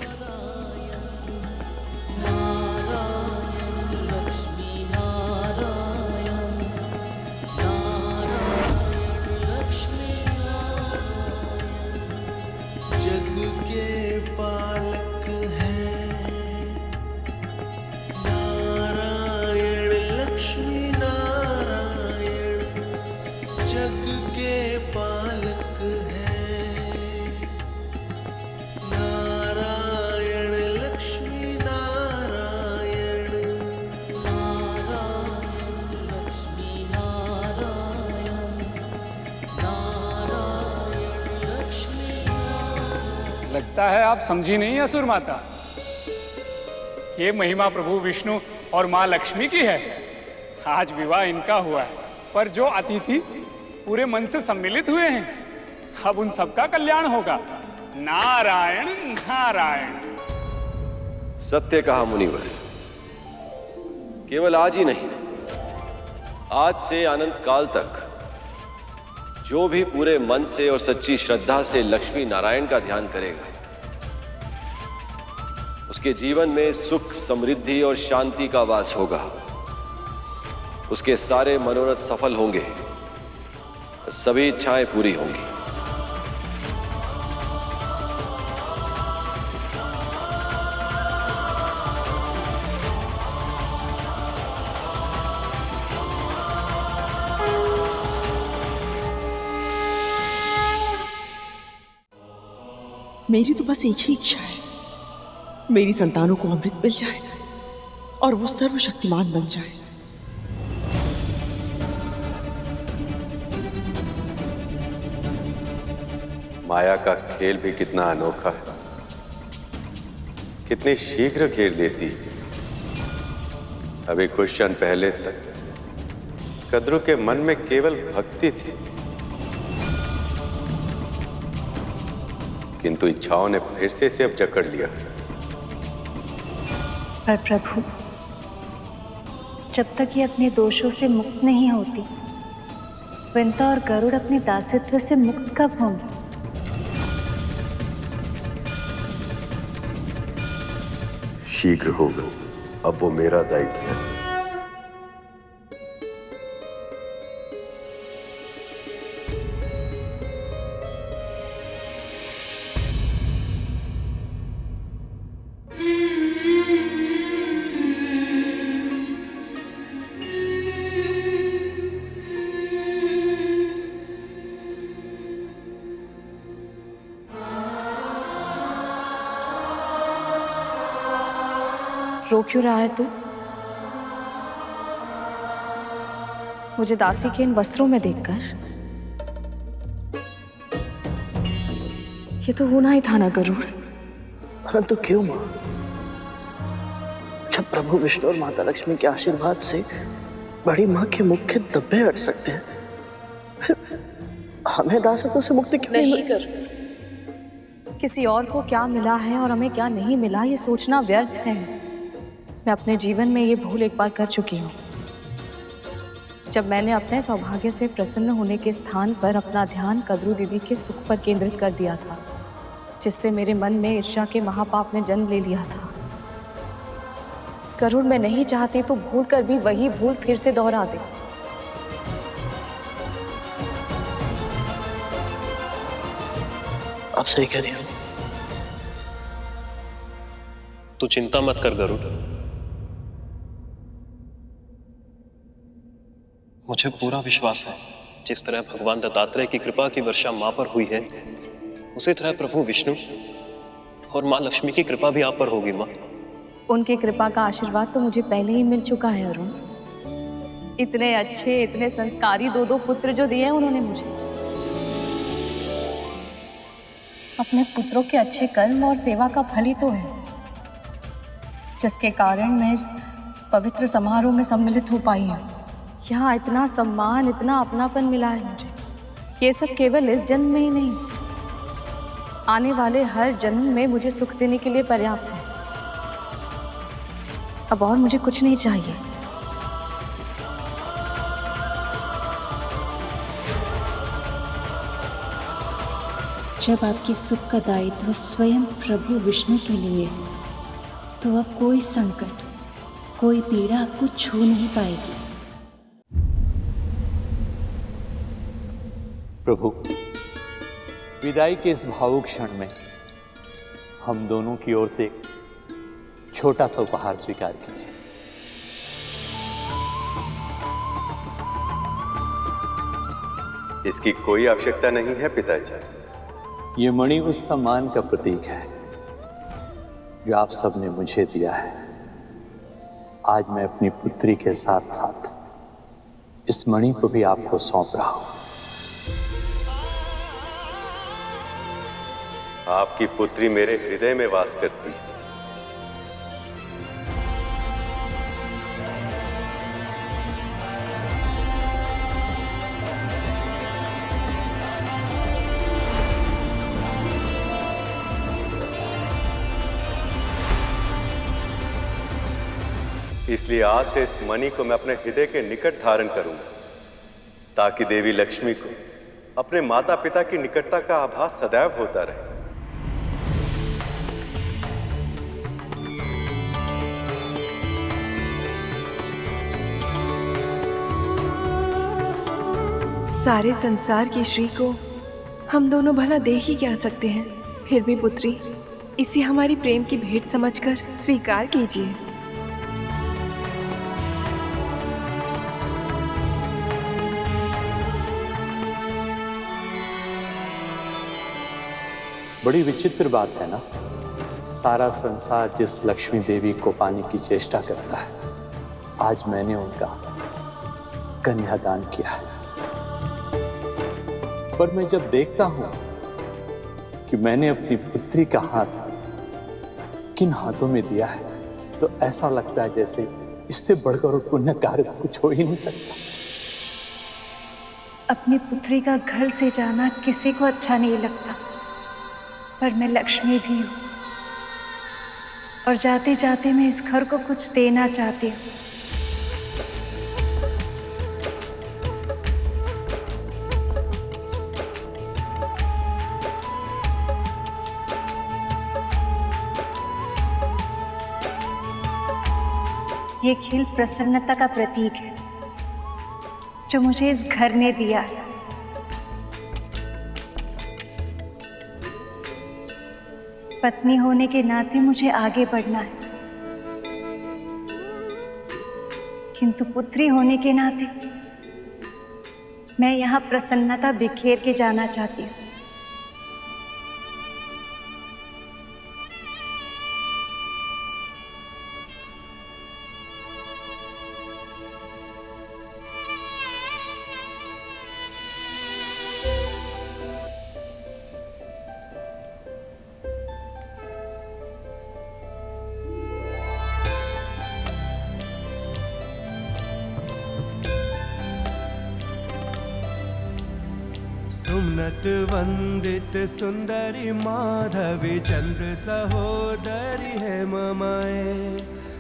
जग के पालक हैं नारायण लक्ष्मी नारायण। लगता है आप समझी नहीं असुर माता। ये महिमा प्रभु विष्णु और माँ लक्ष्मी की है। आज विवाह इनका हुआ है, पर जो अतिथि पूरे मन से सम्मिलित हुए हैं, अब उन सबका कल्याण होगा। नारायण नारायण। सत्य कहा मुनिवर। केवल आज ही नहीं, आज से अनंत काल तक जो भी पूरे मन से और सच्ची श्रद्धा से लक्ष्मी नारायण का ध्यान करेगा, उसके जीवन में सुख, समृद्धि और शांति का वास होगा। उसके सारे मनोरथ सफल होंगे, सभी इच्छाएं पूरी होंगी। मेरी तो बस एक ही इच्छा है, मेरी संतानों को अमृत मिल जाए और वो सर्वशक्तिमान बन जाए। माया का खेल भी कितना अनोखा है, कितनी शीघ्र घेर लेती। अभी कुछ क्षण पहले तक कद्रू के मन में केवल भक्ति थी, किंतु इच्छाओं ने फिर से इसे अब जकड़ लिया। पर प्रभु, जब तक ये अपने दोषों से मुक्त नहीं होती, विंता और गरुड़ अपने दासित्व से मुक्त कब होंगे? शीघ्र होगा, अब वो मेरा दायित्व है। रो क्यों रहा है तू? मुझे दासी के इन वस्त्रों में देखकर? ये तो होना ही था ना गरुड़। परंतु क्यों मां? जब प्रभु विष्णु और माता लक्ष्मी के आशीर्वाद से बड़ी मां के मुख्य दब्बे हट सकते हैं, फिर हमें दासत्व से मुक्ति क्यों नहीं कर? किसी और को क्या मिला है और हमें क्या नहीं मिला, ये सोचना व्यर्थ है। मैं अपने जीवन में ये भूल एक बार कर चुकी हूँ, जब मैंने अपने सौभाग्य से प्रसन्न होने के स्थान पर अपना ध्यान कद्रू दीदी के सुख पर केंद्रित कर दिया था, जिससे मेरे मन में ईर्ष्या के महापाप ने जन्म ले लिया था। गरुड़, मैं नहीं चाहती तो भूल कर भी वही भूल फिर से दोहरा दे। आप सही कह रही हो। तू चिंता मत कर गरुड़, मुझे पूरा विश्वास है जिस तरह भगवान दत्तात्रेय की कृपा की वर्षा मां पर हुई है, उसी तरह प्रभु विष्णु और मां लक्ष्मी की कृपा भी आप पर होगी। मां, उनकी कृपा का आशीर्वाद तो मुझे पहले ही मिल चुका है अरुण। इतने अच्छे, इतने संस्कारी दो पुत्र जो दिए हैं उन्होंने मुझे। अपने पुत्रों के अच्छे कर्म और सेवा का फल ही तो है, जिसके कारण मैं इस पवित्र समारोह में सम्मिलित हो पाई हूँ। यहाँ इतना सम्मान, इतना अपनापन मिला है मुझे। ये सब केवल इस जन्म में ही नहीं, आने वाले हर जन्म में मुझे सुख देने के लिए पर्याप्त है। अब और मुझे कुछ नहीं चाहिए। जब आपके सुख का दायित्व स्वयं प्रभु विष्णु के लिए है, तो अब कोई संकट, कोई पीड़ा आपको छू नहीं पाएगी। प्रभु, विदाई के इस भावुक क्षण में हम दोनों की ओर से छोटा सा उपहार स्वीकार कीजिए। इसकी कोई आवश्यकता नहीं है पिताजी। ये मणि उस सम्मान का प्रतीक है जो आप सबने मुझे दिया है। आज मैं अपनी पुत्री के साथ साथ इस मणि को भी आपको सौंप रहा हूं। आपकी पुत्री मेरे हृदय में वास करती है। इसलिए आज से इस मणि को मैं अपने हृदय के निकट धारण करूंगा, ताकि देवी लक्ष्मी को अपने माता पिता की निकटता का आभास सदैव होता रहे। सारे संसार की श्री को हम दोनों भला दे ही क्या सकते हैं, फिर भी पुत्री इसे हमारी प्रेम की भेंट समझकर स्वीकार कीजिए। बड़ी विचित्र बात है ना, सारा संसार जिस लक्ष्मी देवी को पाने की चेष्टा करता है, आज मैंने उनका कन्यादान किया है। पर मैं जब देखता हूं कि मैंने अपनी पुत्री का हाथ किन हाथों में दिया है, तो ऐसा लगता है जैसे इससे बढ़कर और पुण्य कार्य कुछ हो ही नहीं सकता। अपनी पुत्री का घर से जाना किसी को अच्छा नहीं लगता, पर मैं लक्ष्मी भी हूँ और जाते जाते मैं इस घर को कुछ देना चाहती हूँ। ये खिल प्रसन्नता का प्रतीक है जो मुझे इस घर ने दिया है। पत्नी होने के नाते मुझे आगे बढ़ना है, किंतु पुत्री होने के नाते मैं यहाँ प्रसन्नता बिखेर के जाना चाहती हूँ। सुमनत वंदित सुंदरी माधवी चंद्र सहोदरी है ममाए,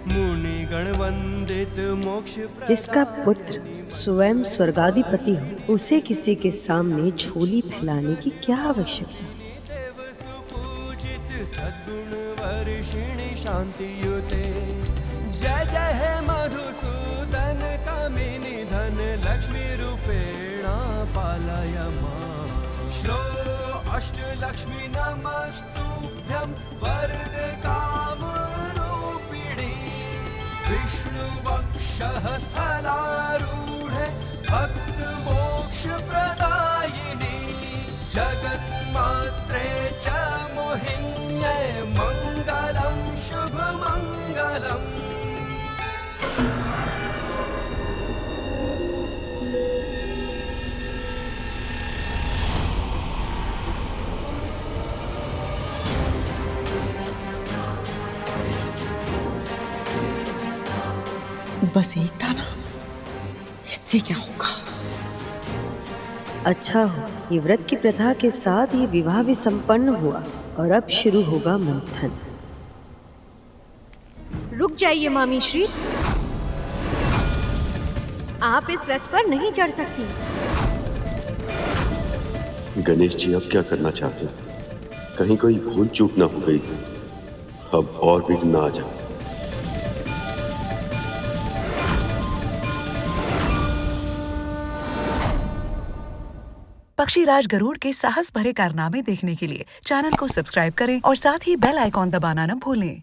मुनि गण वंदित मोक्ष। जिसका पुत्र स्वयं स्वर्गाधिपति हो, उसे किसी के सामने झोली फैलाने की क्या आवश्यकता है। सद्गुण वर्षिणी शांति युते, जय जय है मधुसूदन कामिनी धन लक्ष्मी रूपेणा पालय मां। श्लो अष्टलक्ष्मी नमस्तुभ्यं वरदे काम रूपिणी, विष्णु वक्षः स्थलारूढे भक्त मोक्ष प्रदायिनी, जगत् मात्रे च मोहिन्ये मंगलम शुभ मंगलम। बस एक था ना, इससे क्या होगा। अच्छा हो, ये व्रत की प्रथा के साथ ये विवाह भी संपन्न हुआ और अब शुरू होगा मंथन। रुक जाइए मामी श्री, आप इस रथ पर नहीं चढ़ सकती। गणेश जी अब क्या करना चाहते हैं? कहीं कोई भूल चूक ना हो गई, अब और विघ्न ना आ जाए। पक्षीराज गरुड़ के साहस भरे कारनामे देखने के लिए चैनल को सब्सक्राइब करें और साथ ही बेल आइकॉन दबाना न भूलें।